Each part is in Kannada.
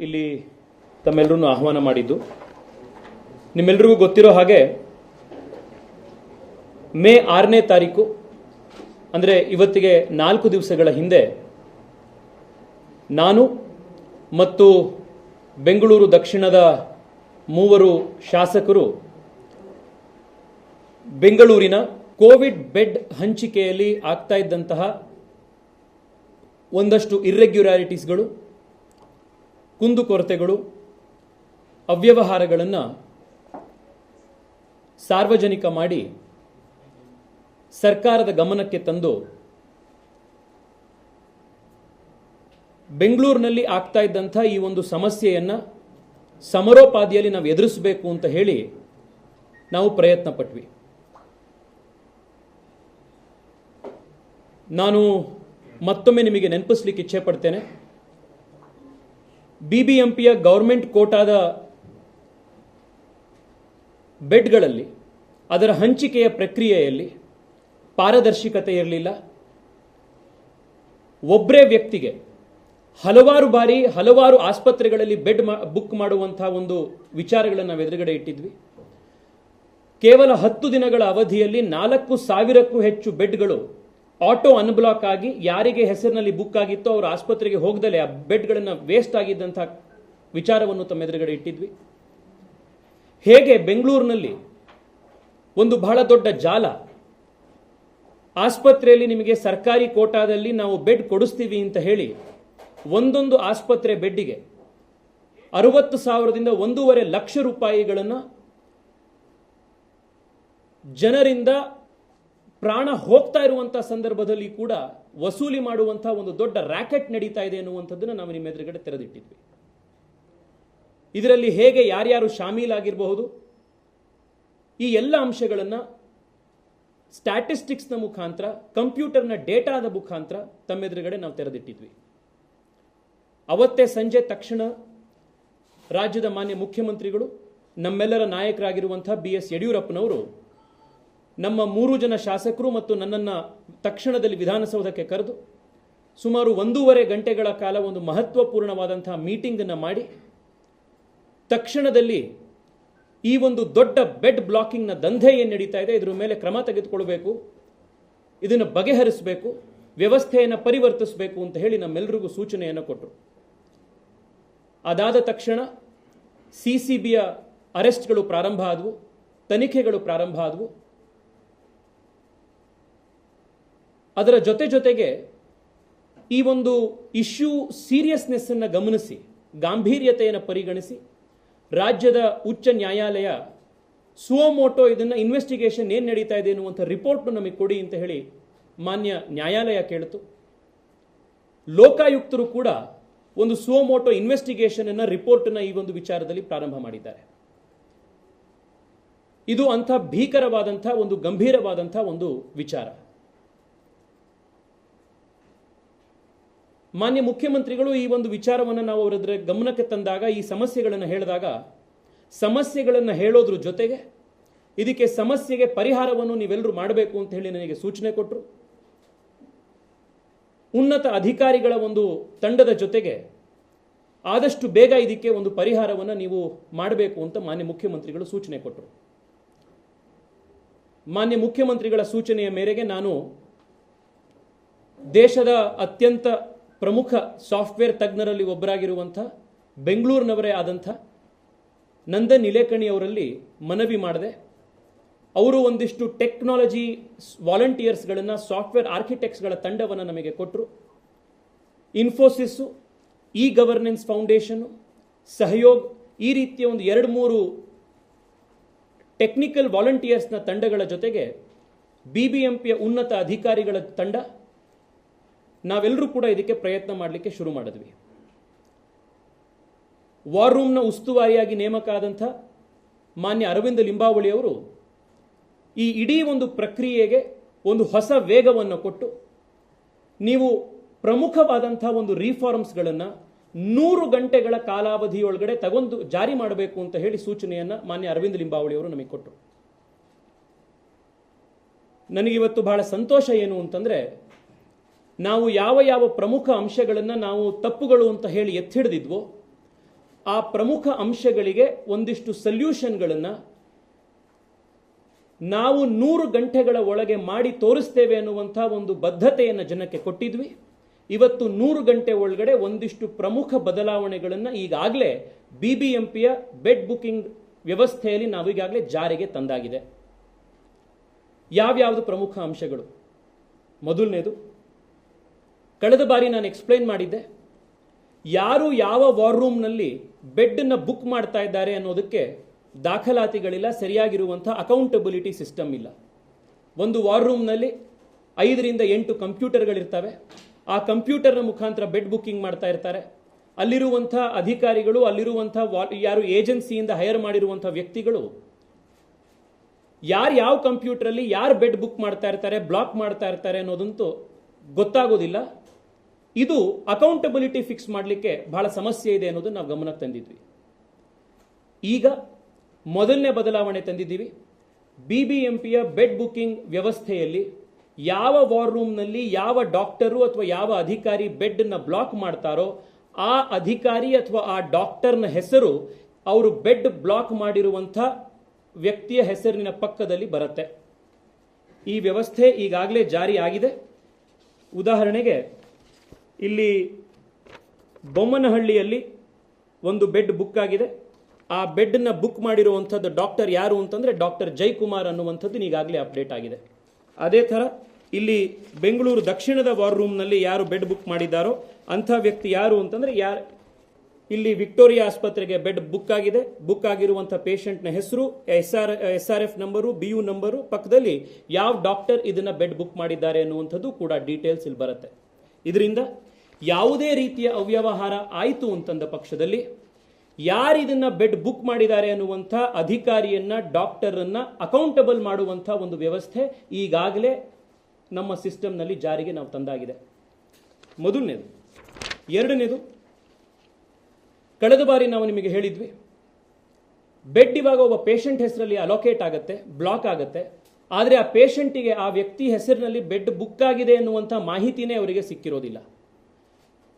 ಇಲ್ಲಿ ತಮ್ಮೆಲ್ಲರನ್ನು ಆಹ್ವಾನ ಮಾಡಿದ್ದು. ನಿಮ್ಮೆಲ್ಲರಿಗೂ ಗೊತ್ತಿರೋ ಹಾಗೆ ಮೇ 6ನೇ ತಾರೀಕು ಅಂದರೆ ಇವತ್ತಿಗೆ 4 ದಿವಸಗಳ ಹಿಂದೆ ನಾನು ಮತ್ತು ಬೆಂಗಳೂರು ದಕ್ಷಿಣದ 3 ಶಾಸಕರು ಬೆಂಗಳೂರಿನ ಕೋವಿಡ್ ಬೆಡ್ ಹಂಚಿಕೆಯಲ್ಲಿ ಆಗ್ತಾ ಇದ್ದಂತಹ ಒಂದಷ್ಟು ಇರ್ರೆಗ್ಯುಲಾರಿಟೀಸ್ಗಳು, ಕುಂದುಕೊರತೆಗಳು, ಅವ್ಯವಹಾರಗಳನ್ನು ಸಾರ್ವಜನಿಕ ಮಾಡಿ ಸರ್ಕಾರದ ಗಮನಕ್ಕೆ ತಂದು ಬೆಂಗಳೂರಿನಲ್ಲಿ ಆಗ್ತಾ ಇದ್ದಂಥ ಈ ಒಂದು ಸಮಸ್ಯೆಯನ್ನು ಸಮರೋಪಾದಿಯಲ್ಲಿ ನಾವು ಎದುರಿಸಬೇಕು ಅಂತ ಹೇಳಿ ನಾವು ಪ್ರಯತ್ನ ಪಟ್ವಿ. ನಾನು ಮತ್ತೊಮ್ಮೆ ನಿಮಗೆ ನೆನಪಿಸಲಿಕ್ಕೆ ಇಚ್ಛೆ ಪಡ್ತೇನೆ, ಬಿಬಿಎಂಪಿಯ ಗವರ್ಮೆಂಟ್ ಕೋಟಾದ ಬೆಡ್ಗಳಲ್ಲಿ ಅದರ ಹಂಚಿಕೆಯ ಪ್ರಕ್ರಿಯೆಯಲ್ಲಿ ಪಾರದರ್ಶಕತೆ ಇರಲಿಲ್ಲ. ಒಬ್ಬರೇ ವ್ಯಕ್ತಿಗೆ ಹಲವಾರು ಬಾರಿ ಹಲವಾರು ಆಸ್ಪತ್ರೆಗಳಲ್ಲಿ ಬೆಡ್ ಬುಕ್ ಮಾಡುವಂತಹ ಒಂದು ವಿಚಾರಗಳನ್ನು ನಾವು ಎದುರುಗಡೆ ಇಟ್ಟಿದ್ವಿ. ಕೇವಲ 10 ದಿನಗಳ ಅವಧಿಯಲ್ಲಿ 4,000ಕ್ಕೂ ಹೆಚ್ಚು ಬೆಡ್ಗಳು ಆಟೋ ಅನ್ಬ್ಲಾಕ್ ಆಗಿ ಯಾರಿಗೆ ಹೆಸರಿನಲ್ಲಿ ಬುಕ್ ಆಗಿತ್ತೋ ಅವರು ಆಸ್ಪತ್ರೆಗೆ ಹೋಗದಲ್ಲೇ ಆ ಬೆಡ್ಗಳನ್ನು ವೇಸ್ಟ್ ಆಗಿದ್ದಂಥ ವಿಚಾರವನ್ನು ತಮ್ಮ ಎದುರುಗಡೆ ಇಟ್ಟಿದ್ವಿ. ಹೇಗೆ ಬೆಂಗಳೂರಿನಲ್ಲಿ ಒಂದು ಬಹಳ ದೊಡ್ಡ ಜಾಲ, ಆಸ್ಪತ್ರೆಯಲ್ಲಿ ನಿಮಗೆ ಸರ್ಕಾರಿ ಕೋಟಾದಲ್ಲಿ ನಾವು ಬೆಡ್ ಕೊಡಿಸ್ತೀವಿ ಅಂತ ಹೇಳಿ ಒಂದೊಂದು ಆಸ್ಪತ್ರೆ ಬೆಡ್ಡಿಗೆ 60,000ದಿಂದ 1.5 ಲಕ್ಷ ರೂಪಾಯಿಗಳನ್ನು ಜನರಿಂದ ಪ್ರಾಣ ಹೋಗ್ತಾ ಇರುವಂತಹ ಸಂದರ್ಭದಲ್ಲಿ ಕೂಡ ವಸೂಲಿ ಮಾಡುವಂತಹ ಒಂದು ದೊಡ್ಡ ರ್ಯಾಕೆಟ್ ನಡೀತಾ ಇದೆ ಎನ್ನುವಂಥದ್ದನ್ನು ನಾವು ನಿಮ್ಮ ಎದುರುಗಡೆ ತೆರೆದಿಟ್ಟಿದ್ವಿ. ಇದರಲ್ಲಿ ಹೇಗೆ ಯಾರ್ಯಾರು ಶಾಮೀಲಾಗಿರಬಹುದು ಈ ಎಲ್ಲ ಅಂಶಗಳನ್ನು ಸ್ಟ್ಯಾಟಿಸ್ಟಿಕ್ಸ್ನ ಮುಖಾಂತರ, ಕಂಪ್ಯೂಟರ್ನ ಡೇಟಾದ ಮುಖಾಂತರ ತಮ್ಮೆದುರುಗಡೆ ನಾವು ತೆರೆದಿಟ್ಟಿದ್ವಿ. ಅವತ್ತೇ ಸಂಜೆ ತಕ್ಷಣ ರಾಜ್ಯದ ಮಾನ್ಯ ಮುಖ್ಯಮಂತ್ರಿಗಳು, ನಮ್ಮೆಲ್ಲರ ನಾಯಕರಾಗಿರುವಂತಹ BS ಯಡಿಯೂರಪ್ಪನವರು ನಮ್ಮ 3 ಜನ ಶಾಸಕರು ಮತ್ತು ನನ್ನನ್ನು ತಕ್ಷಣದಲ್ಲಿ ವಿಧಾನಸೌಧಕ್ಕೆ ಕರೆದು ಸುಮಾರು 1.5 ಗಂಟೆಗಳ ಕಾಲ ಒಂದು ಮಹತ್ವಪೂರ್ಣವಾದಂತಹ ಮೀಟಿಂಗ್ ಅನ್ನು ಮಾಡಿ ತಕ್ಷಣದಲ್ಲಿ ಈ ಒಂದು ದೊಡ್ಡ ಬೆಡ್ ಬ್ಲಾಕಿಂಗ್ನ ದಂಧೆ ಏನು ನಡೀತಾ ಇದೆ ಇದರ ಮೇಲೆ ಕ್ರಮ ತೆಗೆದುಕೊಳ್ಳಬೇಕು, ಇದನ್ನು ಬಗೆಹರಿಸಬೇಕು, ವ್ಯವಸ್ಥೆಯನ್ನು ಪರಿವರ್ತಿಸಬೇಕು ಅಂತ ಹೇಳಿ ನಮ್ಮೆಲ್ಲರಿಗೂ ಸೂಚನೆಯನ್ನು ಕೊಟ್ಟರು. ಅದಾದ ತಕ್ಷಣ CCBಯ ಅರೆಸ್ಟ್ಗಳು ಪ್ರಾರಂಭ ಆದವು, ತನಿಖೆಗಳು ಪ್ರಾರಂಭ ಆದವು. ಅದರ ಜೊತೆಗೆ ಈ ಒಂದು ಇಶ್ಯೂ ಸೀರಿಯಸ್ನೆಸ್ ಅನ್ನು ಗಮನಿಸಿ, ಗಾಂಭೀರ್ಯತೆಯನ್ನು ಪರಿಗಣಿಸಿ ರಾಜ್ಯದ ಉಚ್ಚ ನ್ಯಾಯಾಲಯ ಸುವೋಮೋಟೋ ಇದನ್ನು ಇನ್ವೆಸ್ಟಿಗೇಷನ್ ಏನು ನಡೀತಾ ಇದೆ ಎನ್ನುವಂಥ ರಿಪೋರ್ಟ್ ನಮಗೆ ಕೊಡಿ ಅಂತ ಹೇಳಿ ಮಾನ್ಯ ನ್ಯಾಯಾಲಯ ಕೇಳಿತು. ಲೋಕಾಯುಕ್ತರು ಕೂಡ ಒಂದು ಸುವೋಮೋಟೋ ಇನ್ವೆಸ್ಟಿಗೇಷನ್ ಅನ್ನ ರಿಪೋರ್ಟ್ನ ಈ ಒಂದು ವಿಚಾರದಲ್ಲಿ ಪ್ರಾರಂಭ ಮಾಡಿದ್ದಾರೆ. ಇದು ಅಂಥ ಭೀಕರವಾದಂಥ ಒಂದು ಗಂಭೀರವಾದಂಥ ಒಂದು ವಿಚಾರ. ಮಾನ್ಯ ಮುಖ್ಯಮಂತ್ರಿಗಳು ಈ ಒಂದು ವಿಚಾರವನ್ನು ನಾವು ಅವರ ಗಮನಕ್ಕೆ ತಂದಾಗ, ಈ ಸಮಸ್ಯೆಗಳನ್ನು ಹೇಳಿದಾಗ, ಸಮಸ್ಯೆಗಳನ್ನು ಹೇಳೋದ್ರ ಜೊತೆಗೆ ಇದಕ್ಕೆ ಸಮಸ್ಯೆಗೆ ಪರಿಹಾರವನ್ನು ನೀವೆಲ್ಲರೂ ಮಾಡಬೇಕು ಅಂತ ಹೇಳಿ ನನಗೆ ಸೂಚನೆ ಕೊಟ್ಟರು. ಉನ್ನತ ಅಧಿಕಾರಿಗಳ ಒಂದು ತಂಡದ ಜೊತೆಗೆ ಆದಷ್ಟು ಬೇಗ ಇದಕ್ಕೆ ಒಂದು ಪರಿಹಾರವನ್ನು ನೀವು ಮಾಡಬೇಕು ಅಂತ ಮಾನ್ಯ ಮುಖ್ಯಮಂತ್ರಿಗಳು ಸೂಚನೆ ಕೊಟ್ಟರು. ಮಾನ್ಯ ಮುಖ್ಯಮಂತ್ರಿಗಳ ಸೂಚನೆಯ ಮೇರೆಗೆ ನಾನು ದೇಶದ ಅತ್ಯಂತ ಪ್ರಮುಖ ಸಾಫ್ಟ್ವೇರ್ ತಜ್ಞರಲ್ಲಿ ಒಬ್ಬರಾಗಿರುವಂಥ ಬೆಂಗಳೂರಿನವರೇ ಆದಂಥ ನಂದನ್ ನಿಲೇಕಣಿ ಅವರಲ್ಲಿ ಮನವಿ ಮಾಡಿದೆ. ಅವರು ಒಂದಿಷ್ಟು ಟೆಕ್ನಾಲಜಿ ವಾಲಂಟಿಯರ್ಸ್ಗಳನ್ನು, ಸಾಫ್ಟ್ವೇರ್ ಆರ್ಕಿಟೆಕ್ಟ್ಸ್ಗಳ ತಂಡವನ್ನು ನಮಗೆ ಕೊಟ್ಟರು. ಇನ್ಫೋಸಿಸ್ಸು, ಇ ಗವರ್ನೆನ್ಸ್ ಫೌಂಡೇಶನ್ನು, ಸಹಯೋಗ್, ಈ ರೀತಿಯ ಒಂದು 2-3 ಟೆಕ್ನಿಕಲ್ ವಾಲಂಟಿಯರ್ಸ್ನ ತಂಡಗಳ ಜೊತೆಗೆ BBMPಯ ಉನ್ನತ ಅಧಿಕಾರಿಗಳ ತಂಡ, ನಾವೆಲ್ಲರೂ ಕೂಡ ಇದಕ್ಕೆ ಪ್ರಯತ್ನ ಮಾಡಲಿಕ್ಕೆ ಶುರು ಮಾಡಿದ್ವಿ. ವಾರ್ ರೂಮ್ನ ಉಸ್ತುವಾರಿಯಾಗಿ ನೇಮಕ ಆದಂಥ ಮಾನ್ಯ ಅರವಿಂದ ಲಿಂಬಾವಳಿ ಅವರು ಈ ಇಡೀ ಒಂದು ಪ್ರಕ್ರಿಯೆಗೆ ಒಂದು ಹೊಸ ವೇಗವನ್ನು ಕೊಟ್ಟು ನೀವು ಪ್ರಮುಖವಾದಂಥ ಒಂದು ರಿಫಾರ್ಮ್ಸ್ಗಳನ್ನು 100 ಗಂಟೆಗಳ ಕಾಲಾವಧಿಯೊಳಗಡೆ ತಗೊಂಡು ಜಾರಿ ಮಾಡಬೇಕು ಅಂತ ಹೇಳಿ ಸೂಚನೆಯನ್ನು ಮಾನ್ಯ ಅರವಿಂದ ಲಿಂಬಾವಳಿ ಅವರು ನಮಗೆ ಕೊಟ್ಟರು. ನನಗಿವತ್ತು ಬಹಳ ಸಂತೋಷ ಏನು ಅಂತಂದರೆ, ನಾವು ಯಾವ ಪ್ರಮುಖ ಅಂಶಗಳನ್ನು ನಾವು ತಪ್ಪುಗಳು ಅಂತ ಹೇಳಿ ಎತ್ತಿಡಿದಿದ್ವೋ ಆ ಪ್ರಮುಖ ಅಂಶಗಳಿಗೆ ಒಂದಿಷ್ಟು ಸೊಲ್ಯೂಷನ್ಗಳನ್ನು ನಾವು 100 ಗಂಟೆಗಳ ಒಳಗೆ ಮಾಡಿ ತೋರಿಸ್ತೇವೆ ಅನ್ನುವಂಥ ಒಂದು ಬದ್ಧತೆಯನ್ನು ಜನಕ್ಕೆ ಕೊಟ್ಟಿದ್ವಿ. ಇವತ್ತು 100 ಗಂಟೆ ಒಳಗಡೆ ಒಂದಿಷ್ಟು ಪ್ರಮುಖ ಬದಲಾವಣೆಗಳನ್ನು ಈಗಾಗಲೇ ಬಿಬಿಎಂಪಿಯ ಬೆಡ್ ಬುಕಿಂಗ್ ವ್ಯವಸ್ಥೆಯಲ್ಲಿ ನಾವು ಈಗಾಗಲೇ ಜಾರಿಗೆ ತಂದಾಗಿದೆ. ಯಾವ್ಯಾವುದು ಪ್ರಮುಖ ಅಂಶಗಳು? ಮೊದಲನೇದು, ಕಳೆದ ಬಾರಿ ನಾನು ಎಕ್ಸ್ಪ್ಲೈನ್ ಮಾಡಿದ್ದೆ, ಯಾರು ಯಾವ ವಾರ್ ರೂಮ್ನಲ್ಲಿ ಬೆಡ್ನ ಬುಕ್ ಮಾಡ್ತಾ ಇದ್ದಾರೆ ಅನ್ನೋದಕ್ಕೆ ದಾಖಲಾತಿಗಳಿಲ್ಲ, ಸರಿಯಾಗಿರುವಂತಹ ಅಕೌಂಟಬಿಲಿಟಿ ಸಿಸ್ಟಮ್ ಇಲ್ಲ. ಒಂದು ವಾರ್ ರೂಮ್ನಲ್ಲಿ 5 ರಿಂದ 8 ಕಂಪ್ಯೂಟರ್ಗಳಿರ್ತವೆ. ಆ ಕಂಪ್ಯೂಟರ್ನ ಮುಖಾಂತರ ಬೆಡ್ ಬುಕ್ಕಿಂಗ್ ಮಾಡ್ತಾ ಇರ್ತಾರೆ. ಅಲ್ಲಿರುವಂಥ ಅಧಿಕಾರಿಗಳು, ಅಲ್ಲಿರುವಂಥ ಯಾರು ಏಜೆನ್ಸಿಯಿಂದ ಹೈರ್ ಮಾಡಿರುವಂಥ ವ್ಯಕ್ತಿಗಳು ಯಾವ ಕಂಪ್ಯೂಟರಲ್ಲಿ ಯಾರು ಬೆಡ್ ಬುಕ್ ಮಾಡ್ತಾ ಇರ್ತಾರೆ, ಬ್ಲಾಕ್ ಮಾಡ್ತಾ ಇರ್ತಾರೆ ಅನ್ನೋದಂತೂ ಗೊತ್ತಾಗೋದಿಲ್ಲ. ಇದು ಅಕೌಂಟಬಿಲಿಟಿ ಫಿಕ್ಸ್ ಮಾಡಲಿಕ್ಕೆ ಬಹಳ ಸಮಸ್ಯೆ ಇದೆ ಅನ್ನೋದನ್ನು ನಾವು ಗಮನಕ್ಕೆ ತಂದಿದ್ವಿ. ಈಗ ಮೊದಲನೇ ಬದಲಾವಣೆ ತಂದಿದ್ದೀವಿ. ಬಿಬಿಎಂಪಿಯ ಬೆಡ್ ಬುಕಿಂಗ್ ವ್ಯವಸ್ಥೆಯಲ್ಲಿ ಯಾವ ವಾರ್ ರೂಮ್ನಲ್ಲಿ ಯಾವ ಡಾಕ್ಟರು ಅಥವಾ ಯಾವ ಅಧಿಕಾರಿ ಬೆಡ್ನ ಬ್ಲಾಕ್ ಮಾಡ್ತಾರೋ ಆ ಅಧಿಕಾರಿ ಅಥವಾ ಆ ಡಾಕ್ಟರ್ನ ಹೆಸರು ಅವರು ಬೆಡ್ ಬ್ಲಾಕ್ ಮಾಡಿರುವಂಥ ವ್ಯಕ್ತಿಯ ಹೆಸರಿನ ಪಕ್ಕದಲ್ಲಿ ಬರುತ್ತೆ. ಈ ವ್ಯವಸ್ಥೆ ಈಗಾಗಲೇ ಜಾರಿ ಆಗಿದೆ. ಉದಾಹರಣೆಗೆ ಇಲ್ಲಿ ಬೊಮ್ಮನಹಳ್ಳಿಯಲ್ಲಿ ಒಂದು ಬೆಡ್ ಬುಕ್ ಆಗಿದೆ. ಆ ಬೆಡ್ನ ಬುಕ್ ಮಾಡಿರುವಂಥದ್ದು ಡಾಕ್ಟರ್ ಯಾರು ಅಂತಂದರೆ ಡಾಕ್ಟರ್ ಜಯಕುಮಾರ್ ಅನ್ನುವಂಥದ್ದು ಈಗಾಗಲೇ ಅಪ್ಡೇಟ್ ಆಗಿದೆ. ಅದೇ ಥರ ಇಲ್ಲಿ ಬೆಂಗಳೂರು ದಕ್ಷಿಣದ ವಾರ್ ರೂಮ್ನಲ್ಲಿ ಯಾರು ಬೆಡ್ ಬುಕ್ ಮಾಡಿದ್ದಾರೋ ಅಂಥ ವ್ಯಕ್ತಿ ಯಾರು ಅಂತಂದರೆ ಇಲ್ಲಿ ವಿಕ್ಟೋರಿಯಾ ಆಸ್ಪತ್ರೆಗೆ ಬೆಡ್ ಬುಕ್ ಆಗಿದೆ. ಬುಕ್ ಆಗಿರುವಂಥ ಪೇಷಂಟ್ನ ಹೆಸರು, SRF ನಂಬರು, BU ನಂಬರು, ಪಕ್ಕದಲ್ಲಿ ಯಾವ ಡಾಕ್ಟರ್ ಇದನ್ನ ಬೆಡ್ ಬುಕ್ ಮಾಡಿದ್ದಾರೆ ಅನ್ನುವಂಥದ್ದು ಕೂಡ ಡೀಟೇಲ್ಸ್ ಇಲ್ಲಿ ಬರುತ್ತೆ. ಇದರಿಂದ ಯಾವುದೇ ರೀತಿಯ ಅವ್ಯವಹಾರ ಆಯಿತು ಅಂತಂದ ಪಕ್ಷದಲ್ಲಿ ಯಾರು ಇದನ್ನ ಬೆಡ್ ಬುಕ್ ಮಾಡಿದ್ದಾರೆ ಅನ್ನುವಂಥ ಅಧಿಕಾರಿಯನ್ನ, ಡಾಕ್ಟರನ್ನ ಅಕೌಂಟಬಲ್ ಮಾಡುವಂಥ ಒಂದು ವ್ಯವಸ್ಥೆ ಈಗಾಗಲೇ ನಮ್ಮ ಸಿಸ್ಟಮ್ನಲ್ಲಿ ಜಾರಿಗೆ ನಾವು ತಂದಾಗಿದೆ. ಮೊದಲನೇದು. ಎರಡನೇದು, ಕಳೆದ ಬಾರಿ ನಾವು ನಿಮಗೆ ಹೇಳಿದ್ವಿ, ಬೆಡ್ ಇವಾಗ ಒಬ್ಬ ಪೇಷಂಟ್ ಹೆಸರಲ್ಲಿ ಅಲೋಕೇಟ್ ಆಗುತ್ತೆ, ಬ್ಲಾಕ್ ಆಗುತ್ತೆ. ಆದರೆ ಆ ಪೇಷಂಟಿಗೆ ಆ ವ್ಯಕ್ತಿ ಹೆಸರಿನಲ್ಲಿ ಬೆಡ್ ಬುಕ್ ಆಗಿದೆ ಎನ್ನುವಂಥ ಮಾಹಿತಿನೇ ಅವರಿಗೆ ಸಿಕ್ಕಿರೋದಿಲ್ಲ.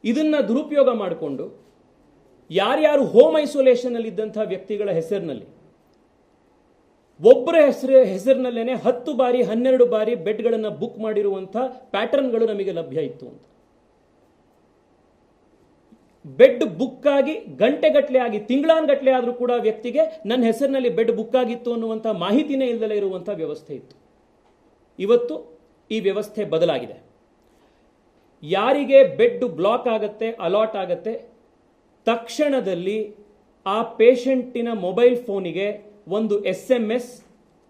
ಇದನ್ನ ದುರುಪಯೋಗ ಮಾಡಿಕೊಂಡು ಯಾರ್ಯಾರು ಹೋಮ್ ಐಸೋಲೇಷನ್ ಅಲ್ಲಿ ಇದ್ದಂಥ ವ್ಯಕ್ತಿಗಳ ಹೆಸರಿನಲ್ಲಿ ಒಬ್ಬರ ಹೆಸರಿನಲ್ಲೇನೆ 10 ಬಾರಿ 12 ಬಾರಿ ಬೆಡ್ಗಳನ್ನು ಬುಕ್ ಮಾಡಿರುವಂಥ ಪ್ಯಾಟರ್ನ್ಗಳು ನಮಗೆ ಲಭ್ಯ ಇತ್ತು ಅಂತ. ಬೆಡ್ ಬುಕ್ ಆಗಿ ಗಂಟೆಗಟ್ಟಲೆ ಆಗಿ ತಿಂಗಳಾನ್ಗಟ್ಟಲೆ ಆದರೂ ಕೂಡ ವ್ಯಕ್ತಿಗೆ ನನ್ನ ಹೆಸರಿನಲ್ಲಿ ಬೆಡ್ ಬುಕ್ ಆಗಿತ್ತು ಅನ್ನುವಂಥ ಮಾಹಿತಿನೇ ಇಲ್ಲದಲೇ ಇರುವಂಥ ವ್ಯವಸ್ಥೆ ಇತ್ತು. ಇವತ್ತು ಈ ವ್ಯವಸ್ಥೆ ಬದಲಾಗಿದೆ. ಯಾರಿಗೆ ಬೆಡ್ ಬ್ಲಾಕ್ ಆಗತ್ತೆ, ಅಲಾಟ್ ಆಗತ್ತೆ, ತಕ್ಷಣದಲ್ಲಿ ಆ ಪೇಷಂಟಿನ ಮೊಬೈಲ್ ಫೋನಿಗೆ ಒಂದು SMS,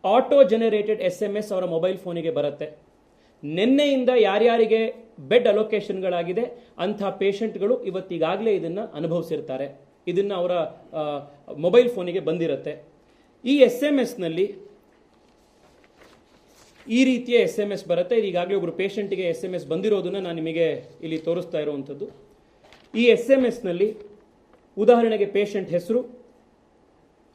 ಆಟೋ ಜನರೇಟೆಡ್ SMS ಅವರ ಮೊಬೈಲ್ ಫೋನಿಗೆ ಬರುತ್ತೆ. ನಿನ್ನೆಯಿಂದ ಯಾರ್ಯಾರಿಗೆ ಬೆಡ್ ಅಲೋಕೇಶನ್ಗಳಾಗಿದೆ ಅಂಥ ಪೇಷಂಟ್ಗಳು ಇವತ್ತಿಗಾಗಲೇ ಇದನ್ನು ಅನುಭವಿಸಿರ್ತಾರೆ. ಇದನ್ನು ಅವರ ಮೊಬೈಲ್ ಫೋನಿಗೆ ಬಂದಿರುತ್ತೆ. ಈ SMS-ನಲ್ಲಿ ಈ ರೀತಿಯ SMS ಬರುತ್ತೆ. ಈಗಾಗಲೇ ಒಬ್ಬರು ಪೇಷಂಟಿಗೆ SMS ಬಂದಿರೋದನ್ನು ನಾನು ನಿಮಗೆ ಇಲ್ಲಿ ತೋರಿಸ್ತಾ ಇರುವಂಥದ್ದು. ಈ SMS-ನಲ್ಲಿ ಉದಾಹರಣೆಗೆ ಪೇಷಂಟ್ ಹೆಸರು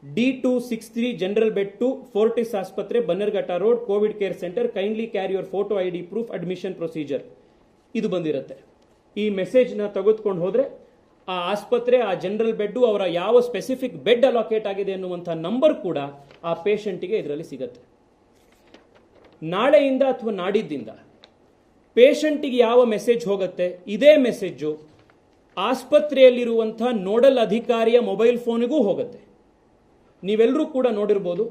D263 ಜನರಲ್ ಬೆಡ್ 2 ಫೋರ್ಟಿಸ್ ಆಸ್ಪತ್ರೆ, Bannerghatta road, Covid care centre, kindly carry your photo ID proof, admission procedure, ಇದು ಬಂದಿರುತ್ತೆ. ಈ ಮೆಸೇಜ್ನ ತೆಗೆದುಕೊಂಡು ಹೋದರೆ ಆ ಆಸ್ಪತ್ರೆ, ಆ ಜನರಲ್ ಬೆಡ್, ಅವರ ಯಾವ ಸ್ಪೆಸಿಫಿಕ್ ಬೆಡ್ ಅಲೋಕೇಟ್ ಆಗಿದೆ ಅನ್ನುವಂಥ ನಂಬರ್ ಕೂಡ ಆ ಪೇಷಂಟಿಗೆ ಇದರಲ್ಲಿ ಸಿಗುತ್ತೆ. ನಾಳೆಯಿಂದ ಅಥವಾ ನಾಡಿದ್ದಿಂದ ಪೇಷಂಟಿಗೆ ಯಾವ ಮೆಸೇಜ್ ಹೋಗುತ್ತೆ, ಇದೇ ಮೆಸೇಜು ಆಸ್ಪತ್ರೆಯಲ್ಲಿರುವಂಥ ನೋಡಲ್ ಅಧಿಕಾರಿಯ ಮೊಬೈಲ್ ಫೋನಿಗೂ ಹೋಗುತ್ತೆ. ನೀವೆಲ್ಲರೂ ಕೂಡ ನೋಡಿರ್ಬೋದು,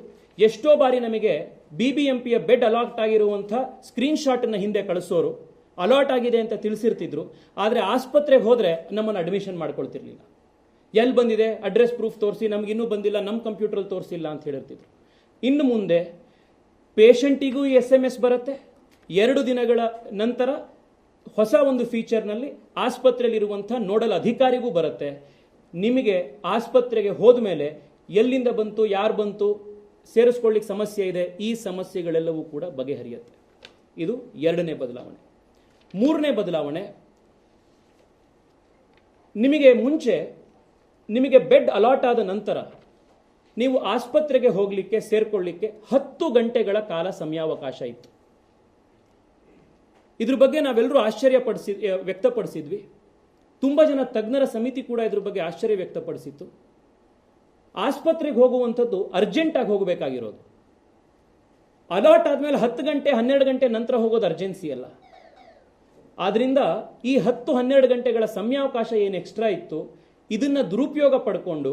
ಎಷ್ಟೋ ಬಾರಿ ನಮಗೆ ಬಿಬಿಎಂಪಿಯ ಬೆಡ್ ಅಲಾಟ್ ಆಗಿರುವಂಥ ಸ್ಕ್ರೀನ್ಶಾಟನ್ನು ಹಿಂದೆ ಕಳಿಸೋರು ಅಲಾಟ್ ಆಗಿದೆ ಅಂತ ತಿಳಿಸಿರ್ತಿದ್ರು. ಆದರೆ ಆಸ್ಪತ್ರೆಗೆ ಹೋದರೆ ನಮ್ಮನ್ನು ಅಡ್ಮಿಷನ್ ಮಾಡ್ಕೊಳ್ತಿರ್ಲಿಲ್ಲ. ಎಲ್ಲಿ ಬಂದಿದೆ, ಅಡ್ರೆಸ್ ಪ್ರೂಫ್ ತೋರಿಸಿ, ನಮ್ಗೆ ಇನ್ನೂ ಬಂದಿಲ್ಲ, ನಮ್ಮ ಕಂಪ್ಯೂಟರಲ್ಲಿ ತೋರಿಸಿಲ್ಲ ಅಂತ ಹೇಳಿರ್ತಿದ್ರು. ಇನ್ನು ಮುಂದೆ ಪೇಷಂಟಿಗೂ ಈ SMS ಬರುತ್ತೆ. 2 ದಿನಗಳ ನಂತರ ಹೊಸ ಒಂದು ಫೀಚರ್ನಲ್ಲಿ ಆಸ್ಪತ್ರೆಯಲ್ಲಿರುವಂಥ ನೋಡಲ್ ಅಧಿಕಾರಿಗೂ ಬರುತ್ತೆ. ನಿಮಗೆ ಆಸ್ಪತ್ರೆಗೆ ಹೋದ ಮೇಲೆ ಎಲ್ಲಿಂದ ಬಂತು, ಯಾರು ಬಂತು, ಸೇರಿಸ್ಕೊಳ್ಳಿಕ್ಕೆ ಸಮಸ್ಯೆ ಇದೆ, ಈ ಸಮಸ್ಯೆಗಳೆಲ್ಲವೂ ಕೂಡ ಬಗೆಹರಿಯುತ್ತೆ. ಇದು 2ನೇ ಬದಲಾವಣೆ. 3ನೇ ಬದಲಾವಣೆ, ನಿಮಗೆ ಬೆಡ್ ಅಲಾಟ್ ಆದ ನಂತರ ನೀವು ಆಸ್ಪತ್ರೆಗೆ ಹೋಗಲಿಕ್ಕೆ, ಸೇರ್ಕೊಳ್ಳಿಕ್ಕೆ 10 ಗಂಟೆಗಳ ಕಾಲ ಸಮಯಾವಕಾಶ ಇತ್ತು. ಇದ್ರ ಬಗ್ಗೆ ನಾವೆಲ್ಲರೂ ವ್ಯಕ್ತಪಡಿಸಿದ್ವಿ. ತುಂಬ ಜನ ತಜ್ಞರ ಸಮಿತಿ ಕೂಡ ಇದ್ರ ಬಗ್ಗೆ ಆಶ್ಚರ್ಯ ವ್ಯಕ್ತಪಡಿಸಿತ್ತು. ಆಸ್ಪತ್ರೆಗೆ ಹೋಗುವಂಥದ್ದು ಅರ್ಜೆಂಟಾಗಿ ಹೋಗಬೇಕಾಗಿರೋದು. ಅಲಾಟ್ ಆದಮೇಲೆ 10 ಗಂಟೆ 12 ಗಂಟೆ ನಂತರ ಹೋಗೋದು ಅರ್ಜೆನ್ಸಿ ಅಲ್ಲ. ಆದ್ರಿಂದ ಈ 10-12 ಗಂಟೆಗಳ ಸಮಯಾವಕಾಶ ಏನು ಎಕ್ಸ್ಟ್ರಾ ಇತ್ತು, ಇದನ್ನ ದುರುಪಯೋಗ ಪಡ್ಕೊಂಡು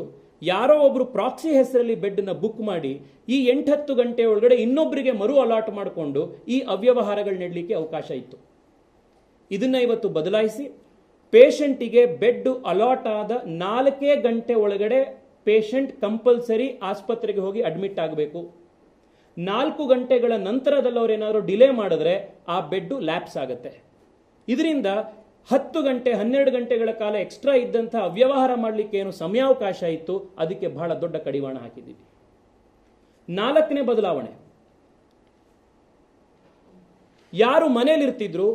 ಯಾರೋ ಒಬ್ರು ಪ್ರಾಕ್ಸಿ ಹೆಸರಲ್ಲಿ ಬೆಡ್ನ ಬುಕ್ ಮಾಡಿ ಈ 8-10 ಗಂಟೆ ಒಳಗಡೆ ಇನ್ನೊಬ್ಬರಿಗೆ ಮರು ಅಲಾಟ್ ಮಾಡಿಕೊಂಡು ಈ ಅವ್ಯವಹಾರಗಳು ನಡಲಿಕ್ಕೆ ಅವಕಾಶ ಇತ್ತು. ಇದನ್ನ ಇವತ್ತು ಬದಲಾಯಿಸಿ ಪೇಷಂಟಿಗೆ ಬೆಡ್ ಅಲಾಟ್ ಆದ 4 ಗಂಟೆ ಒಳಗಡೆ ಪೇಷಂಟ್ ಕಂಪಲ್ಸರಿ ಆಸ್ಪತ್ರೆಗೆ ಹೋಗಿ ಅಡ್ಮಿಟ್ ಆಗಬೇಕು. 4 ಗಂಟೆಗಳ ನಂತರದಲ್ಲಿ ಅವರೇನಾದ್ರು ಡಿಲೇ ಮಾಡಿದ್ರೆ ಆ ಬೆಡ್ ಲ್ಯಾಪ್ಸ್ ಆಗುತ್ತೆ. ಇದರಿಂದ 10 ಗಂಟೆ 12 ಗಂಟೆಗಳ ಕಾಲ ಎಕ್ಸ್ಟ್ರಾ ಇದ್ದಂಥ ಅವ್ಯವಹಾರ ಮಾಡಲಿಕ್ಕೆ ಏನು ಸಮಯಾವಕಾಶ ಇತ್ತು ಅದಕ್ಕೆ ಬಹಳ ದೊಡ್ಡ ಕಡಿವಾಣ ಹಾಕಿದ್ದೀವಿ. 4ನೇ ಬದಲಾವಣೆ, ಯಾರು ಮನೇಲಿರ್ತಿದ್ರು